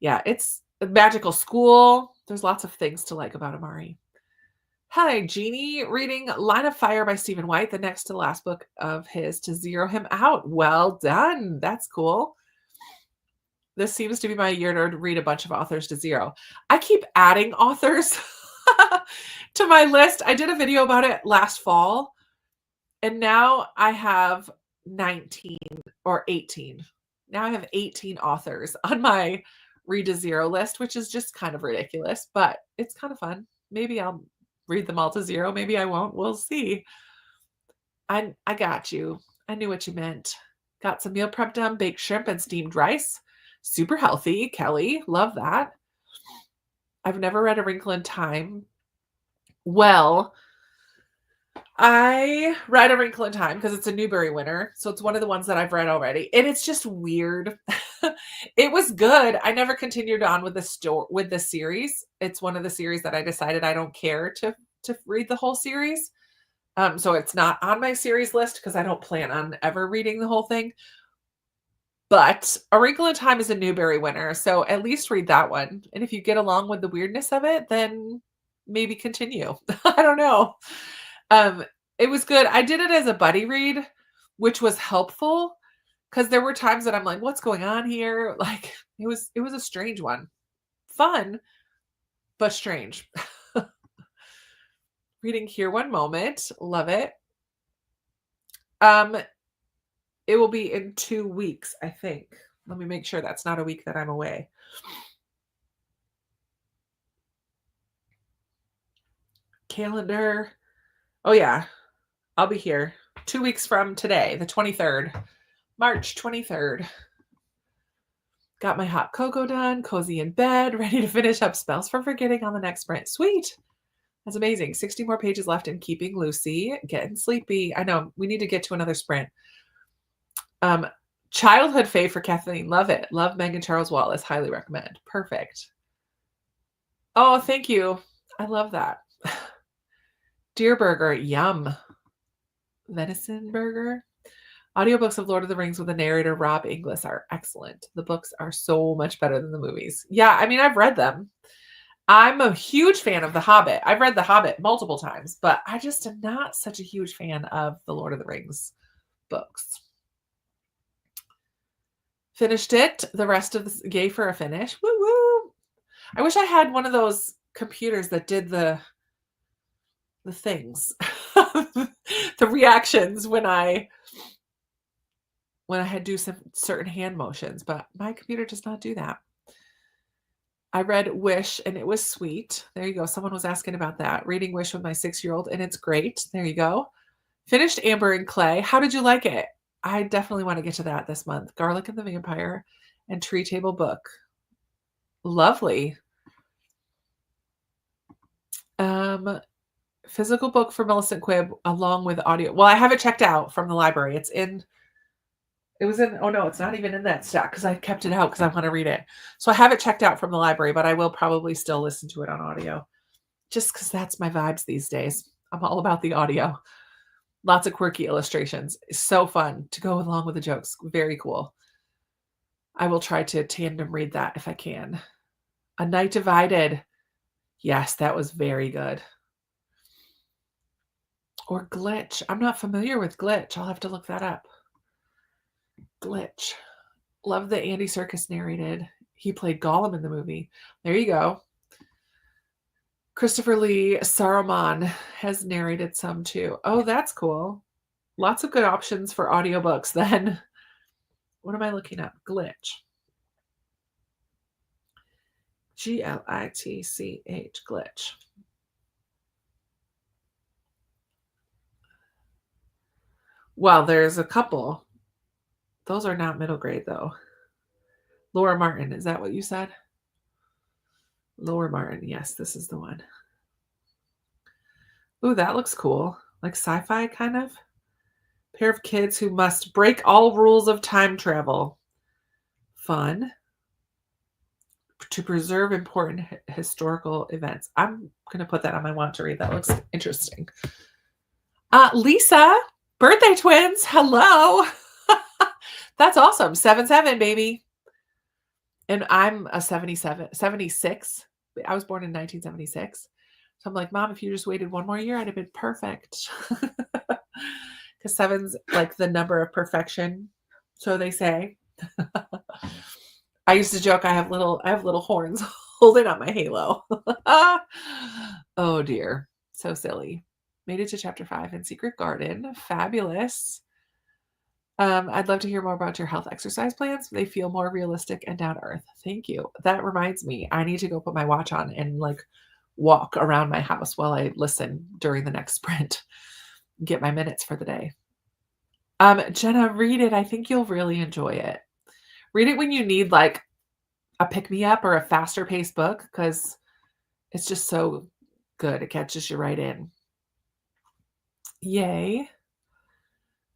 Yeah, it's a magical school. There's lots of things to like about Amari. Hi, Jeannie, reading Line of Fire by Stephen White, the next to the last book of his to zero him out. Well done. That's cool. This seems to be my year to read a bunch of authors to zero. I keep adding authors to my list. I did a video about it last fall, and now I have 19 or 18. Now I have 18 authors on my read to zero list, which is just kind of ridiculous, but it's kind of fun. Maybe I'll read them all to zero. Maybe I won't. We'll see. I got you. I knew what you meant. Got some meal prep done, baked shrimp and steamed rice. Super healthy, Kelly. Love that. I've never read A Wrinkle in Time. Well, I read A Wrinkle in Time because it's a Newbery winner. So it's one of the ones that I've read already. And it's just weird. It was good. I never continued on with the series. It's one of the series that I decided I don't care to read the whole series. So it's not on my series list because I don't plan on ever reading the whole thing. But A Wrinkle in Time is a Newbery winner. So at least read that one. And if you get along with the weirdness of it, then maybe continue. I don't know. It was good. I did it as a buddy read, which was helpful because there were times that I'm like, what's going on here? Like it was a strange one. Fun, but strange. Reading Here One Moment. Love it. It will be in 2 weeks, I think. Let me make sure that's not a week that I'm away. Calendar. Oh yeah, I'll be here 2 weeks from today, the 23rd, March 23rd. Got my hot cocoa done, cozy in bed, ready to finish up Spells for Forgetting on the next sprint. Sweet. That's amazing. 60 more pages left in Keeping Lucy. Getting sleepy. I know. We need to get to another sprint. Childhood fave for Kathleen. Love it. Love Megan Charles Wallace. Highly recommend. Perfect. Oh, thank you. I love that. Deer burger. Yum. Venison burger. Audiobooks of Lord of the Rings with the narrator Rob Inglis are excellent. The books are so much better than the movies. Yeah, I mean, I've read them. I'm a huge fan of The Hobbit. I've read The Hobbit multiple times, but I just am not such a huge fan of the Lord of the Rings books. Finished it. The rest of the yay for a finish. Woo woo. I wish I had one of those computers that did the things, the reactions when I had do some certain hand motions, but my computer does not do that. I read Wish and it was sweet. There you go. Someone was asking about that. Reading Wish with my 6-year-old and it's great. There you go. Finished Amber and Clay. How did you like it? I definitely want to get to that this month. Garlic and the Vampire and Tree Table Book. Lovely. Physical book for Millicent Quibb along with audio. Well, I have it checked out from the library. Oh no, it's not even in that stack because I kept it out because I want to read it. So I have it checked out from the library, but I will probably still listen to it on audio just because that's my vibes these days. I'm all about the audio. Lots of quirky illustrations. It's so fun to go along with the jokes. Very cool. I will try to tandem read that if I can. A Night Divided. Yes, that was very good. Or Glitch. I'm not familiar with Glitch. I'll have to look that up. Glitch. Love that Andy Serkis narrated. He played Gollum in the movie. There you go. Christopher Lee Saruman has narrated some too. Oh, that's cool. Lots of good options for audiobooks then. What am I looking up? Glitch. Glitch. Glitch. Well, there's a couple. Those are not middle grade though. Laura Martin, is that what you said? Laura Martin, yes, this is the one. Ooh, that looks cool. Like sci-fi kind of. Pair of kids who must break all rules of time travel. Fun. To preserve important historical events. I'm going to put that on my want to read. That looks interesting. Lisa, birthday twins. Hello. That's awesome. 7-7, baby. And I'm a 76. I was born in 1976. So I'm like, Mom, if you just waited one more year, I'd have been perfect. Because 7's like the number of perfection. So they say. I used to joke I have little horns holding up my halo. Oh dear. So silly. Made it to chapter 5 in Secret Garden. Fabulous. I'd love to hear more about your health exercise plans. They feel more realistic and down to earth. Thank you. That reminds me, I need to go put my watch on and like walk around my house while I listen during the next sprint. Get my minutes for the day. Jenna, read it. I think you'll really enjoy it. Read it when you need like a pick-me-up or a faster paced book because it's just so good. It catches you right in. Yay.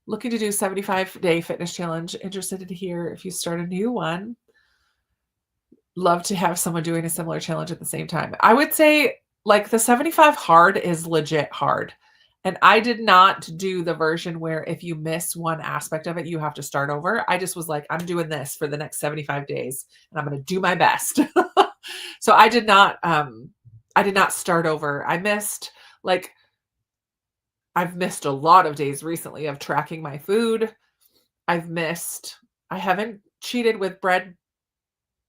Looking to do 75-day fitness challenge. Interested to hear if you start a new one. Love to have someone doing a similar challenge at the same time. I would say like the 75 hard is legit hard. And I did not do the version where if you miss one aspect of it, you have to start over. I just was like, I'm doing this for the next 75 days and I'm going to do my best. So I did not start over. I've missed a lot of days recently of tracking my food. I haven't cheated with bread,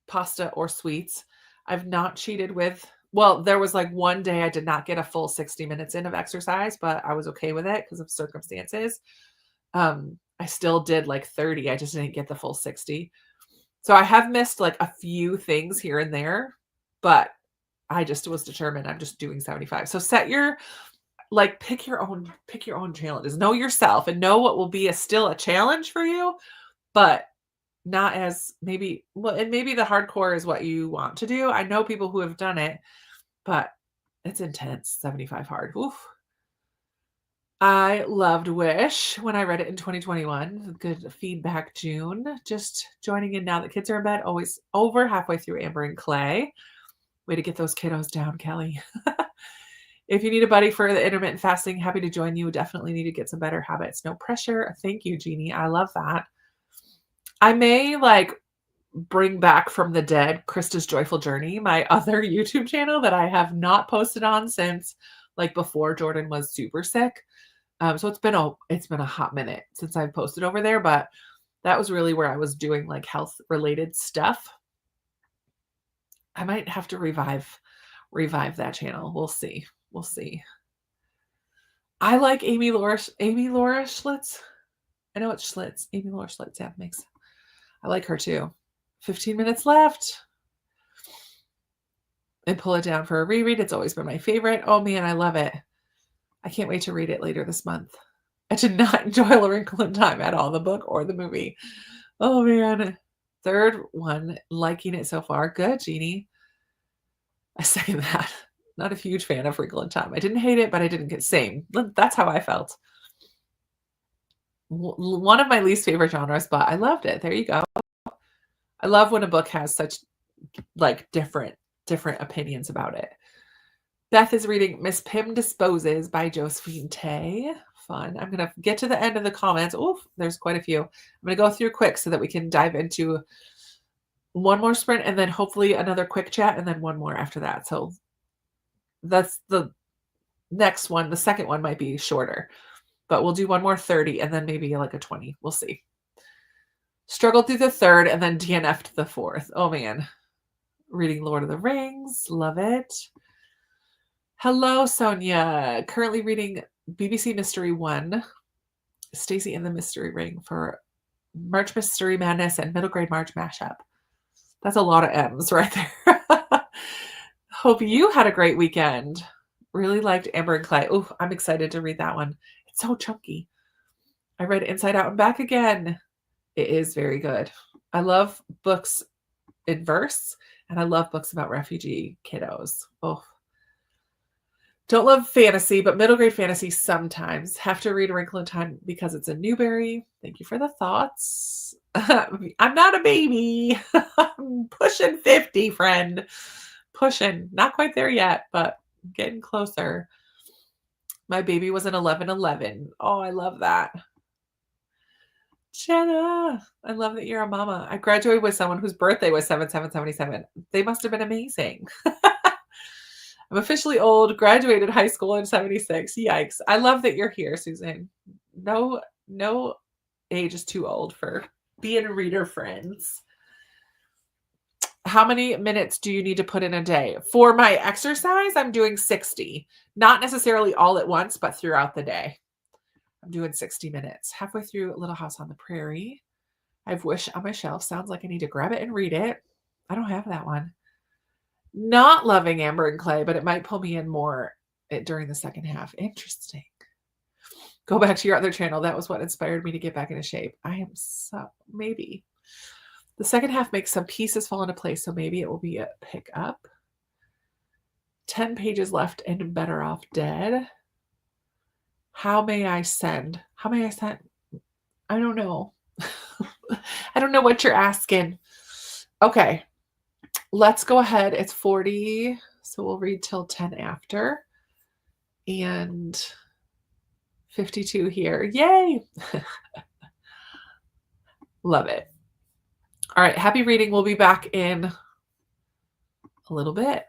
pasta, or sweets. I've not cheated with, well, there was like one day I did not get a full 60 minutes in of exercise, but I was okay with it because of circumstances. I still did like 30. I just didn't get the full 60. So I have missed like a few things here and there, but I just was determined I'm just doing 75. So pick your own challenges. Know yourself and know what will be still a challenge for you, but not as and maybe the hardcore is what you want to do. I know people who have done it, but it's intense. 75 hard. Oof. I loved Wish when I read it in 2021. Good feedback, June. Just joining in now that kids are in bed. Always over halfway through Amber and Clay. Way to get those kiddos down, Kelly. If you need a buddy for the intermittent fasting, happy to join you. Definitely need to get some better habits. No pressure. Thank you, Jeannie. I love that. I may bring back from the dead Krista's Joyful Journey, my other YouTube channel that I have not posted on since like before Jordan was super sick. So it's been a hot minute since I've posted over there, but that was really where I was doing like health related stuff. I might have to revive that channel. We'll see. We'll see. I like Amy Laura Schlitz. I know it's Schlitz. Amy Laura Schlitz. Yeah, makes. I like her too. 15 minutes left. And pull it down for a reread. It's always been my favorite. Oh man, I love it. I can't wait to read it later this month. I did not enjoy A Wrinkle in Time at all, the book or the movie. Oh man. Third one, liking it so far. Good, Jeannie. I second that. Not a huge fan of Wrinkle in Time. I didn't hate it, but I didn't get same. That's how I felt. One of my least favorite genres, but I loved it. There you go. I love when a book has such like different opinions about it. Beth is reading Miss Pym Disposes by Josephine Tey. Fun. I'm going to get to the end of the comments. Oh, there's quite a few. I'm going to go through quick so that we can dive into one more sprint and then hopefully another quick chat and then one more after that. So that's the next one. The second one might be shorter, but we'll do one more 30 and then maybe like a 20. We'll see. Struggled through the third and then DNF'd the fourth. Oh man. Reading Lord of the Rings. Love it. Hello, Sonia. Currently reading BBC Mystery 1, Stacy and the Mystery Ring for March Mystery Madness and Middle Grade March Mashup. That's a lot of M's right there. Hope you had a great weekend. Really liked Amber and Clay. Oh, I'm excited to read that one. It's so chunky. I read Inside Out and Back again. It is very good. I love books in verse, and I love books about refugee kiddos. Oh, don't love fantasy, but middle grade fantasy sometimes. Have to read A Wrinkle in Time because it's a Newbery. Thank you for the thoughts. I'm not a baby. I'm pushing 50, friend. Pushing. Not quite there yet, but getting closer. My baby was an 11-11. Oh, I love that. Jenna, I love that you're a mama. I graduated with someone whose birthday was 7/7/77. They must have been amazing. I'm officially old, graduated high school in 76. Yikes. I love that you're here, Susan. No age is too old for being reader friends. How many minutes do you need to put in a day? For my exercise, I'm doing 60. Not necessarily all at once, but throughout the day. I'm doing 60 minutes. Halfway through Little House on the Prairie. I have Wish on my shelf. Sounds like I need to grab it and read it. I don't have that one. Not loving Amber and Clay, but it might pull me in more during the second half. Interesting. Go back to your other channel. That was what inspired me to get back into shape. I am maybe. The second half makes some pieces fall into place, so maybe it will be a pickup. 10 pages left and Better Off Dead. How may I send? How may I send? I don't know. I don't know what you're asking. Okay. Let's go ahead. It's 40, so we'll read till 10 after. And 52 here. Yay! Love it. All right, happy reading. We'll be back in a little bit.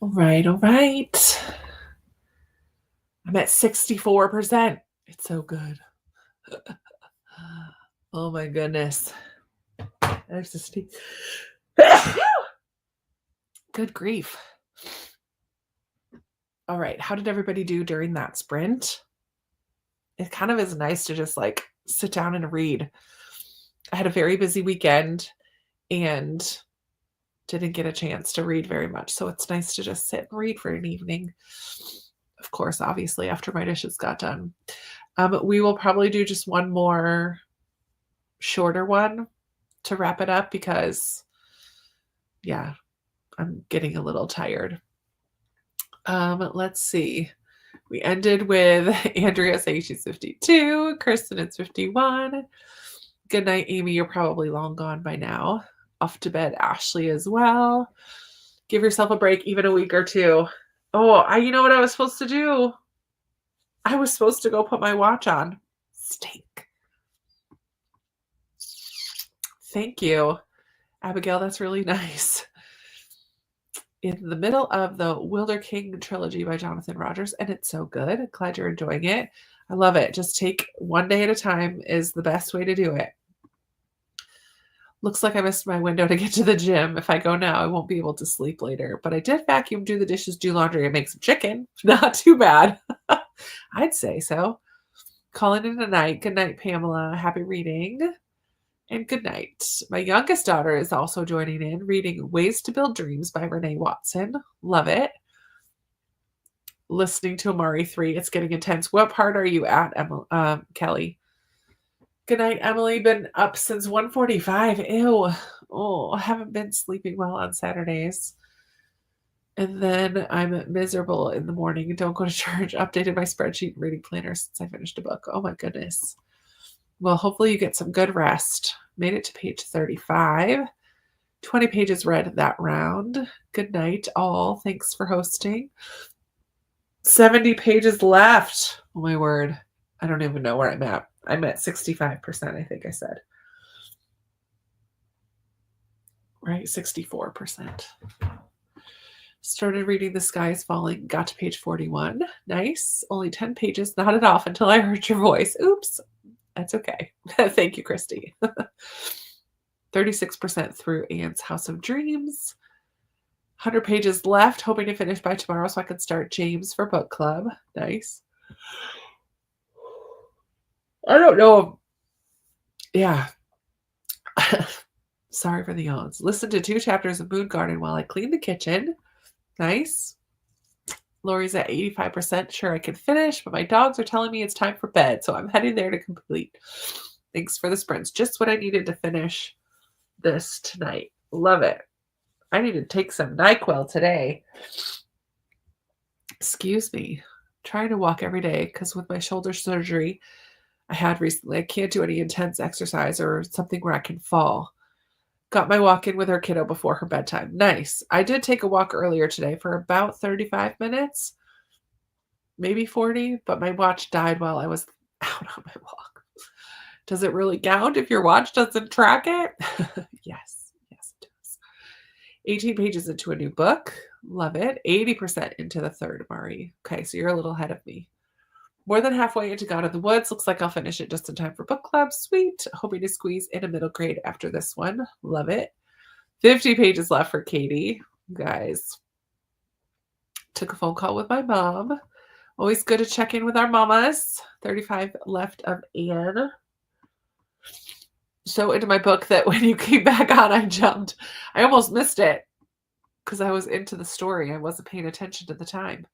All right, all right. I'm at 64%. It's so good. Oh my goodness. There's the steam. Good grief. All right, how did everybody do during that sprint? It kind of is nice to just like sit down and read. I had a very busy weekend and didn't get a chance to read very much. So it's nice to just sit and read for an evening. Of course, obviously, after my dishes got done. We will probably do just one more shorter one to wrap it up because, yeah, I'm getting a little tired. Let's see. We ended with Andrea saying she's 52, Kristen is 51. Good night, Amy. You're probably long gone by now. Off to bed, Ashley as well. Give yourself a break, even a week or two. Oh, you know what I was supposed to do? I was supposed to go put my watch on. Stink. Thank you, Abigail. That's really nice. In the middle of the Wilder King trilogy by Jonathan Rogers, and it's so good. Glad you're enjoying it. I love it. Just take one day at a time is the best way to do it. Looks like I missed my window to get to the gym. If I go now, I won't be able to sleep later. But I did vacuum, do the dishes, do laundry, and make some chicken. Not too bad. I'd say so. Calling it a night. Good night, Pamela. Happy reading. And good night. My youngest daughter is also joining in, reading Ways to Build Dreams by Renee Watson. Love it. Listening to Amari 3. It's getting intense. What part are you at, Kelly? Good night, Emily. Been up since 1:45. Ew. Oh, I haven't been sleeping well on Saturdays. And then I'm miserable in the morning and don't go to church. Updated my spreadsheet and reading planner since I finished a book. Oh my goodness. Well, hopefully you get some good rest. Made it to page 35. 20 pages read that round. Good night, all. Thanks for hosting. 70 pages left. Oh my word. I don't even know where I'm at. I'm at 65%, I think I said. Right? 64%. Started reading The Sky is Falling. Got to page 41. Nice. Only 10 pages. Nodded off until I heard your voice. Oops. That's okay. Thank you, Christy. 36% through Anne's House of Dreams. 100 pages left. Hoping to finish by tomorrow so I can start James for book club. Nice. I don't know. Yeah. Sorry for the yawns. Listen to 2 chapters of Moon Garden while I clean the kitchen. Nice. Lori's at 85%. Sure, I can finish, but my dogs are telling me it's time for bed, so I'm heading there to complete. Thanks for the sprints. Just what I needed to finish this tonight. Love it. I need to take some NyQuil today. Excuse me. Trying to walk every day because with my shoulder surgery I had recently, I can't do any intense exercise or something where I can fall. Got my walk in with our kiddo before her bedtime. Nice. I did take a walk earlier today for about 35 minutes, maybe 40, but my watch died while I was out on my walk. Does it really count if your watch doesn't track it? Yes, it does. 18 pages into a new book. Love it. 80% into the third, Mari. Okay, so you're a little ahead of me. More than halfway into God of the Woods. Looks like I'll finish it just in time for book club. Sweet. Hoping to squeeze in a middle grade after this one. Love it. 50 pages left for Katie. Guys, took a phone call with my mom. Always good to check in with our mamas. 35 left of Anne. So into my book that when you came back on, I jumped. I almost missed it because I was into the story. I wasn't paying attention to the time.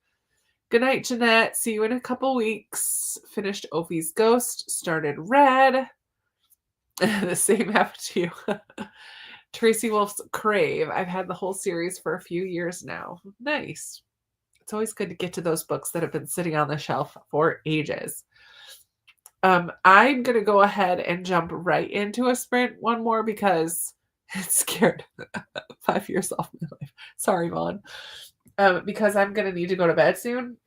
Good night, Jeanette. See you in a couple weeks. Finished Ophi's Ghost. Started Red. The same happened to you. Tracy Wolf's Crave. I've had the whole series for a few years now. Nice. It's always good to get to those books that have been sitting on the shelf for ages. I'm going to go ahead and jump right into a sprint one more because it scared 5 years off my life. Sorry, Vaughn. Because I'm going to need to go to bed soon.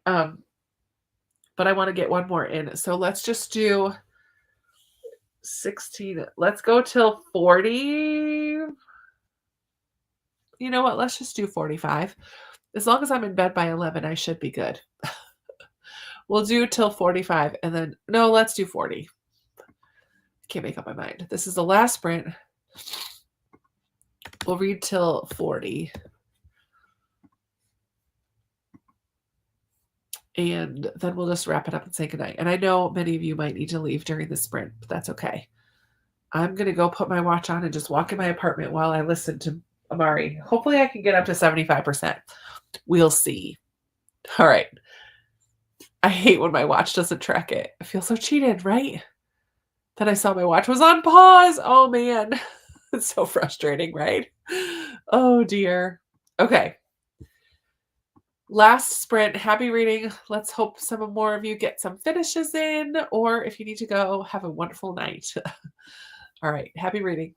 But I want to get one more in. So let's just do 16. Let's go till 40. You know what? Let's just do 45. As long as I'm in bed by 11, I should be good. We'll do till 45 and then no, let's do 40. Can't make up my mind. This is the last sprint. We'll read till 40. And then we'll just wrap it up and say goodnight. And I know many of you might need to leave during the sprint, but that's okay. I'm going to go put my watch on and just walk in my apartment while I listen to Amari. Hopefully I can get up to 75%. We'll see. All right. I hate when my watch doesn't track it. I feel so cheated, right? Then I saw my watch was on pause. Oh, man. It's so frustrating, right? Oh, dear. Okay. Last sprint. Happy reading. Let's hope some more of you get some finishes in, or if you need to go, have a wonderful night. All right. Happy reading.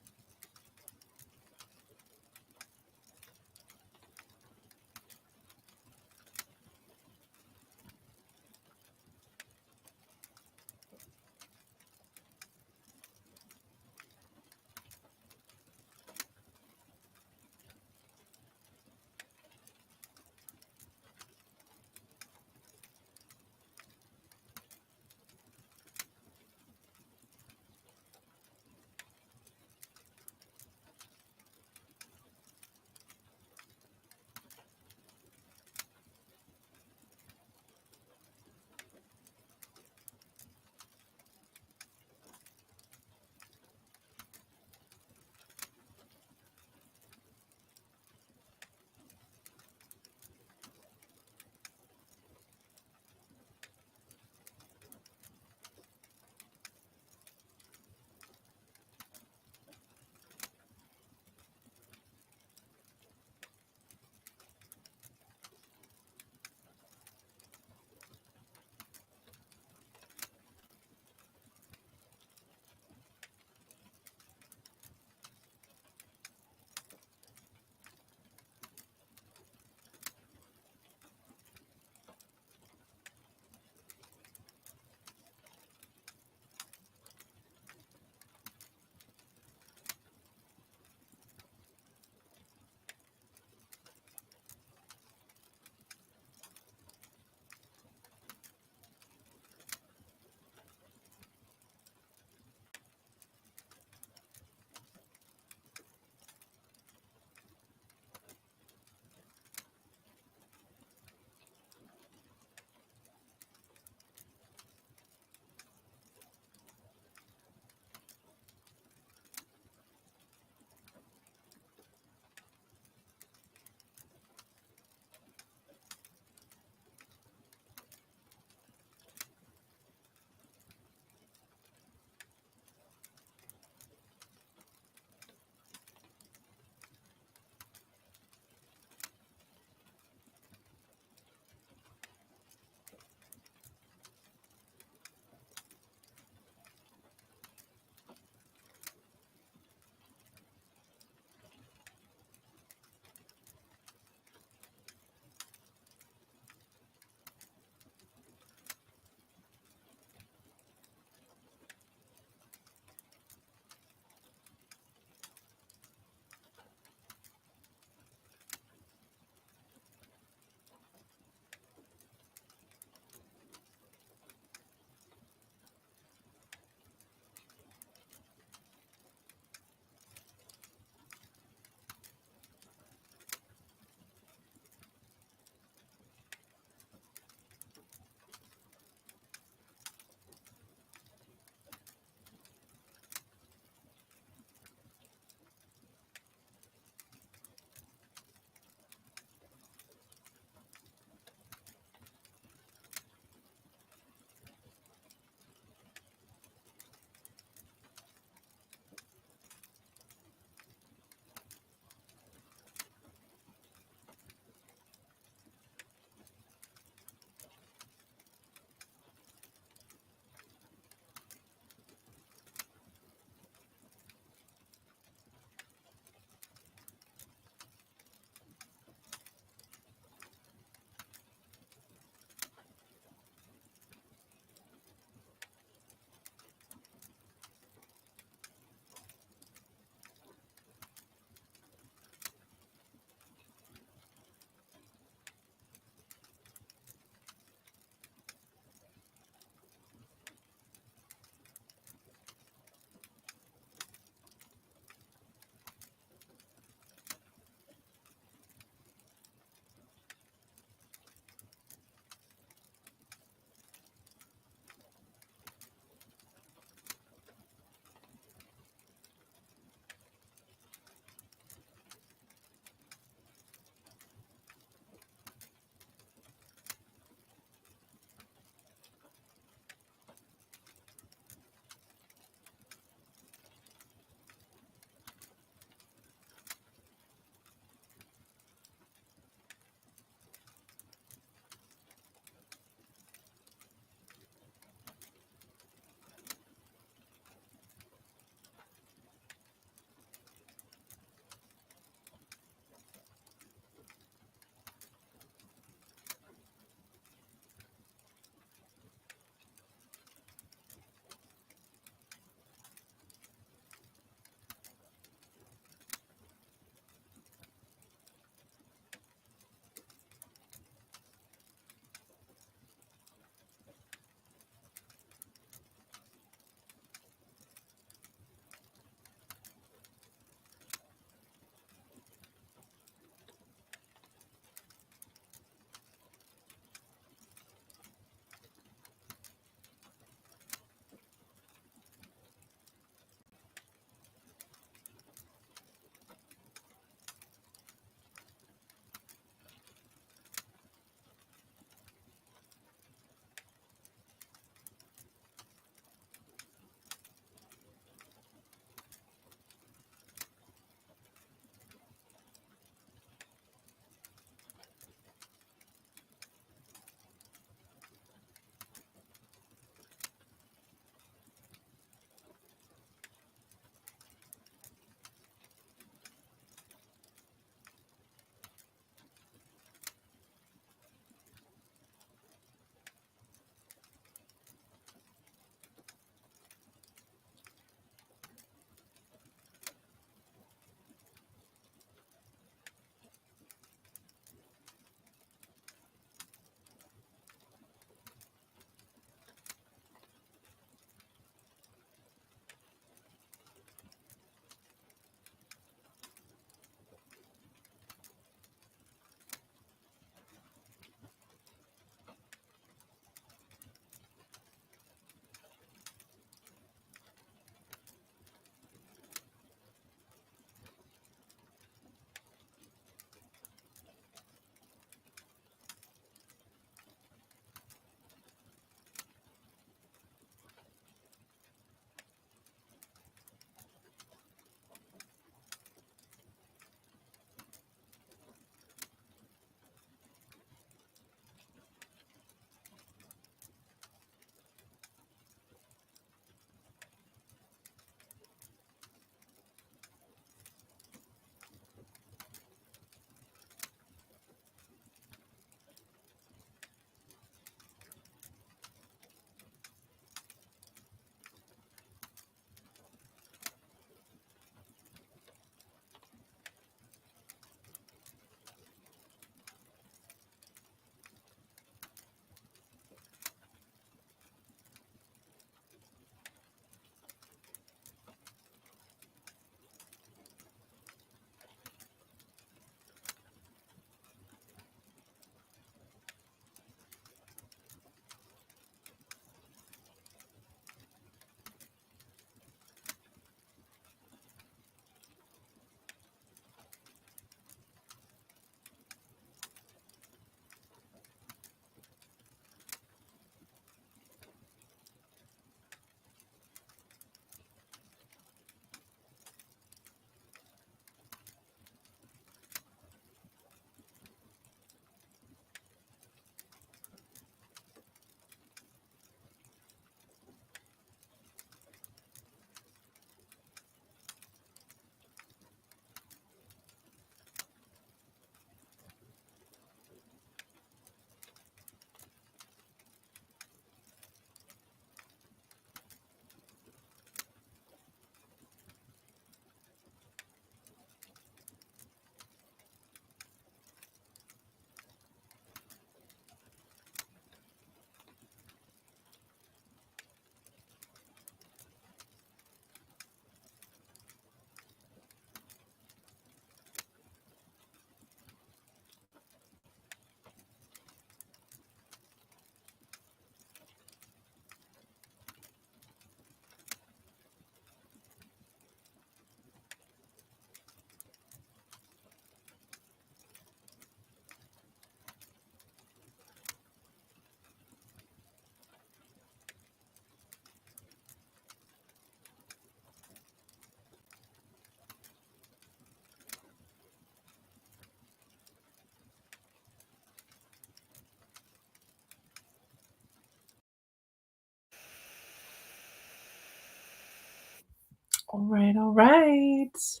All right, all right.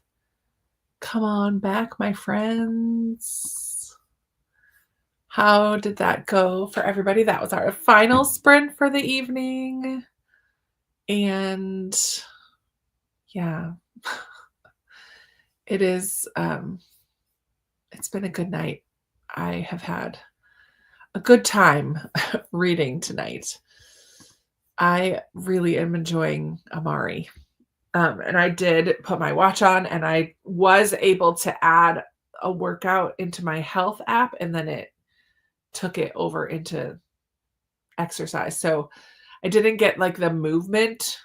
Come on back, my friends. How did that go for everybody? That was our final sprint for the evening. And yeah, it is it's been a good night. I have had a good time reading tonight. I really am enjoying Amari. And I did put my watch on and I was able to add a workout into my health app and then it took it over into exercise. So I didn't get like the movement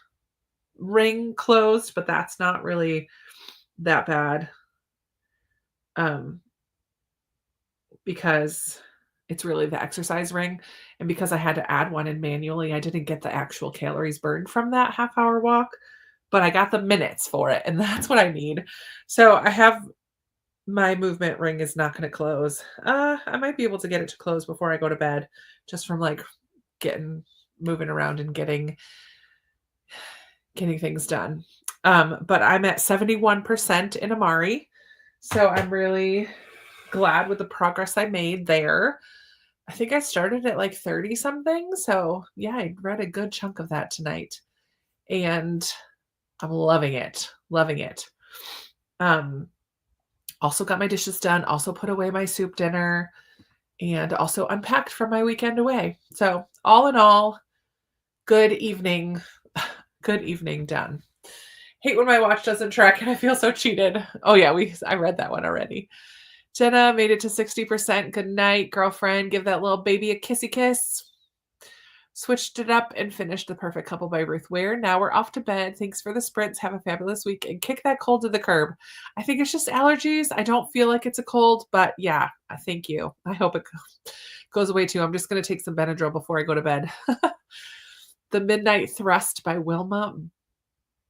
ring closed, but that's not really that bad. Because it's really the exercise ring. And because I had to add one in manually, I didn't get the actual calories burned from that half-hour walk, but I got the minutes for it, and that's what I need. So I have my movement ring is not gonna close. I might be able to get it to close before I go to bed just from, like, moving around and getting things done. But I'm at 71% in Amari, so I'm really glad with the progress I made there. I think I started at like 30 something. So yeah, I read a good chunk of that tonight. And I'm loving it. Loving it. Also got my dishes done, also put away my soup dinner, and also unpacked for my weekend away. So all in all, good evening. Good evening done. Hate when my watch doesn't track and I feel so cheated. Oh yeah, I read that one already. Jenna made it to 60%. Good night, girlfriend. Give that little baby a kissy kiss. Switched it up and finished The Perfect Couple by Ruth Ware. Now we're off to bed. Thanks for the sprints. Have a fabulous week and kick that cold to the curb. I think it's just allergies. I don't feel like it's a cold, but yeah, thank you. I hope it goes away too. I'm just going to take some Benadryl before I go to bed. The Midnight Thrust by Wilma.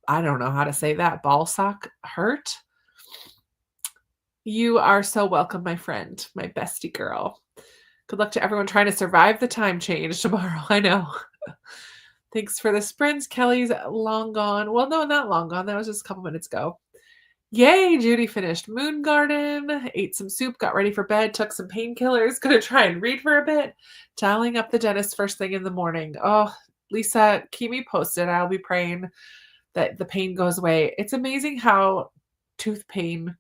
I don't know how to say that. Balsock Hurt. You are so welcome, my friend, my bestie girl. Good luck to everyone trying to survive the time change tomorrow. I know. Thanks for the sprints. Kelly's long gone. Well, no, not long gone. That was just a couple minutes ago. Yay, Judy finished Moon Garden, ate some soup, got ready for bed, took some painkillers, gonna try and read for a bit, dialing up the dentist first thing in the morning. Oh, Lisa, keep me posted. I'll be praying that the pain goes away. It's amazing how tooth pain,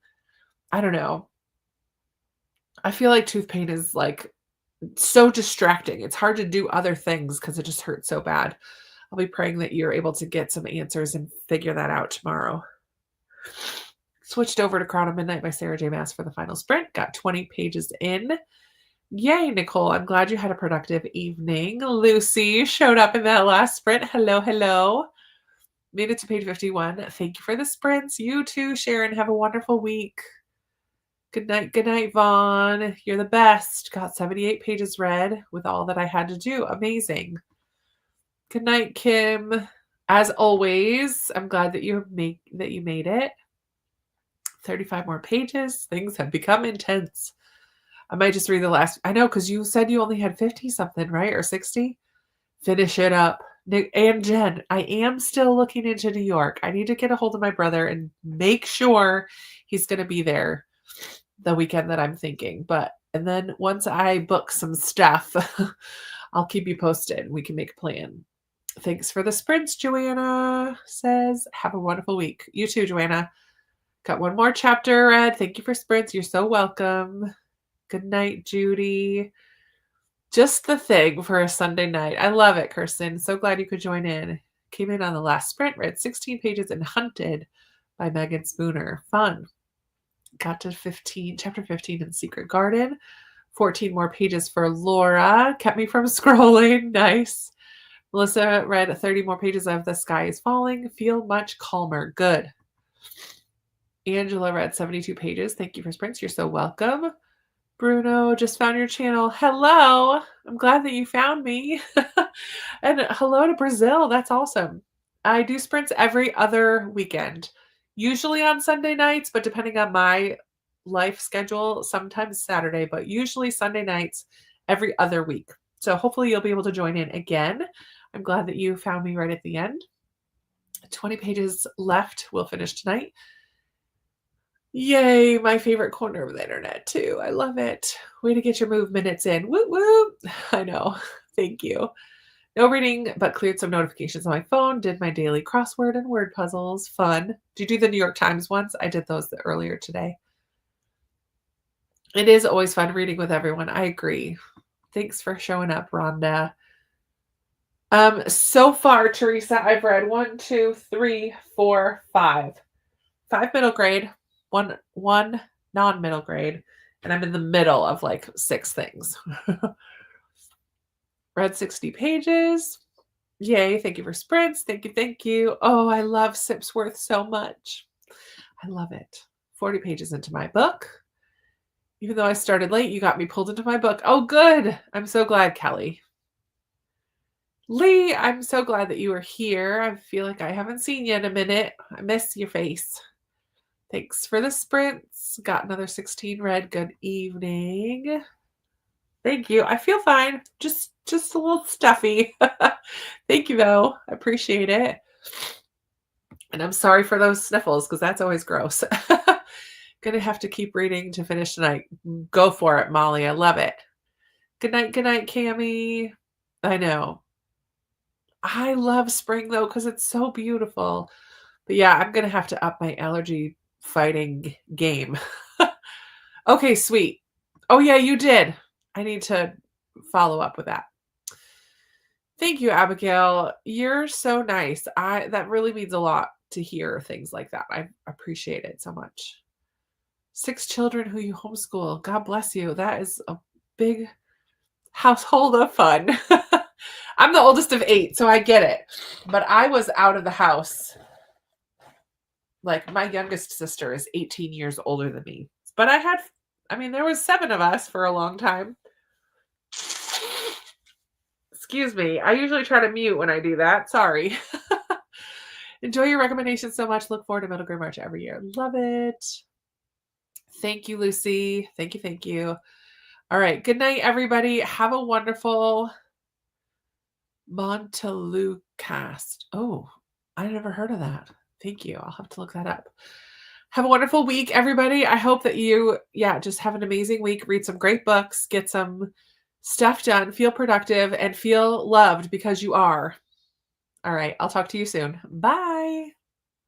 I don't know. I feel like tooth pain is like so distracting. It's hard to do other things because it just hurts so bad. I'll be praying that you're able to get some answers and figure that out tomorrow. Switched over to Crown of Midnight by Sarah J. Maas for the final sprint. Got 20 pages in. Yay, Nicole. I'm glad you had a productive evening. Lucy showed up in that last sprint. Hello, hello. Made it to page 51. Thank you for the sprints. You too, Sharon. Have a wonderful week. Good night, Vaughn. You're the best. Got 78 pages read with all that I had to do. Amazing. Good night, Kim. As always, I'm glad that you made it. 35 more pages. Things have become intense. I might just read the last. I know, because you said you only had 50 something, right? Or 60? Finish it up. Nick and Jen, I am still looking into New York. I need to get a hold of my brother and make sure he's going to be there the weekend that I'm thinking. And then once I book some stuff, I'll keep you posted. We can make a plan. Thanks for the sprints, Joanna says. Have a wonderful week. You too, Joanna. Got one more chapter read. Thank you for sprints. You're so welcome. Good night, Judy. Just the thing for a Sunday night. I love it, Kirsten. So glad you could join in. Came in on the last sprint, read 16 pages and Hunted by Megan Spooner. Fun. Got to chapter 15 in Secret Garden. 14 more pages for Laura. Kept me from scrolling. Nice. Melissa read 30 more pages of The Sky is Falling. Feel much calmer. Good. Angela read 72 pages. Thank you for sprints. You're so welcome. Bruno, just found your channel. Hello. I'm glad that you found me. And hello to Brazil. That's awesome. I do sprints every other weekend, usually on Sunday nights, but depending on my life schedule, sometimes Saturday, but usually Sunday nights every other week. So hopefully you'll be able to join in again. I'm glad that you found me right at the end. 20 pages left. We'll finish tonight. Yay, my favorite corner of the internet too. I love it. Way to get your move minutes in. Woo woo. I know. Thank you. No reading, but cleared some notifications on my phone. Did my daily crossword and word puzzles. Fun. Did you do the New York Times ones? I did those earlier today. It is always fun reading with everyone. I agree. Thanks for showing up, Rhonda. So far, Teresa, I've read 1, 2, 3, 4, 5. 5 middle grade, one non-middle grade, and I'm in the middle of like 6 things. Read 60 pages. Yay, thank you for sprints. Thank you, thank you. Oh, I love Sipsworth so much. I love it. 40 pages into my book. Even though I started late, you got me pulled into my book. Oh, good. I'm so glad, Kelly. Lee, I'm so glad that you are here. I feel like I haven't seen you in a minute. I miss your face. Thanks for the sprints. Got another 16 read. Good evening. Thank you. I feel fine. Just a little stuffy. Thank you, though. I appreciate it. And I'm sorry for those sniffles because that's always gross. Gonna have to keep reading to finish tonight. Go for it, Molly. I love it. Good night, Cammie. I know. I love spring though because it's so beautiful. But yeah, I'm gonna have to up my allergy fighting game. Okay, sweet. Oh yeah, you did. I need to follow up with that. Thank you, Abigail. You're so nice. That really means a lot to hear things like that. I appreciate it so much. 6 children who you homeschool. God bless you. That is a big household of fun. I'm the oldest of 8, so I get it. But I was out of the house. Like my youngest sister is 18 years older than me. But there was 7 of us for a long time. Excuse me. I usually try to mute when I do that. Sorry. Enjoy your recommendations so much. Look forward to Middle Grade March every year. Love it. Thank you, Lucy. Thank you. Thank you. All right. Good night, everybody. Have a wonderful Montelukast. Oh, I never heard of that. Thank you. I'll have to look that up. Have a wonderful week, everybody. I hope that you, just have an amazing week. Read some great books, get some stuff done, feel productive, and feel loved because you are. All right. I'll talk to you soon. Bye.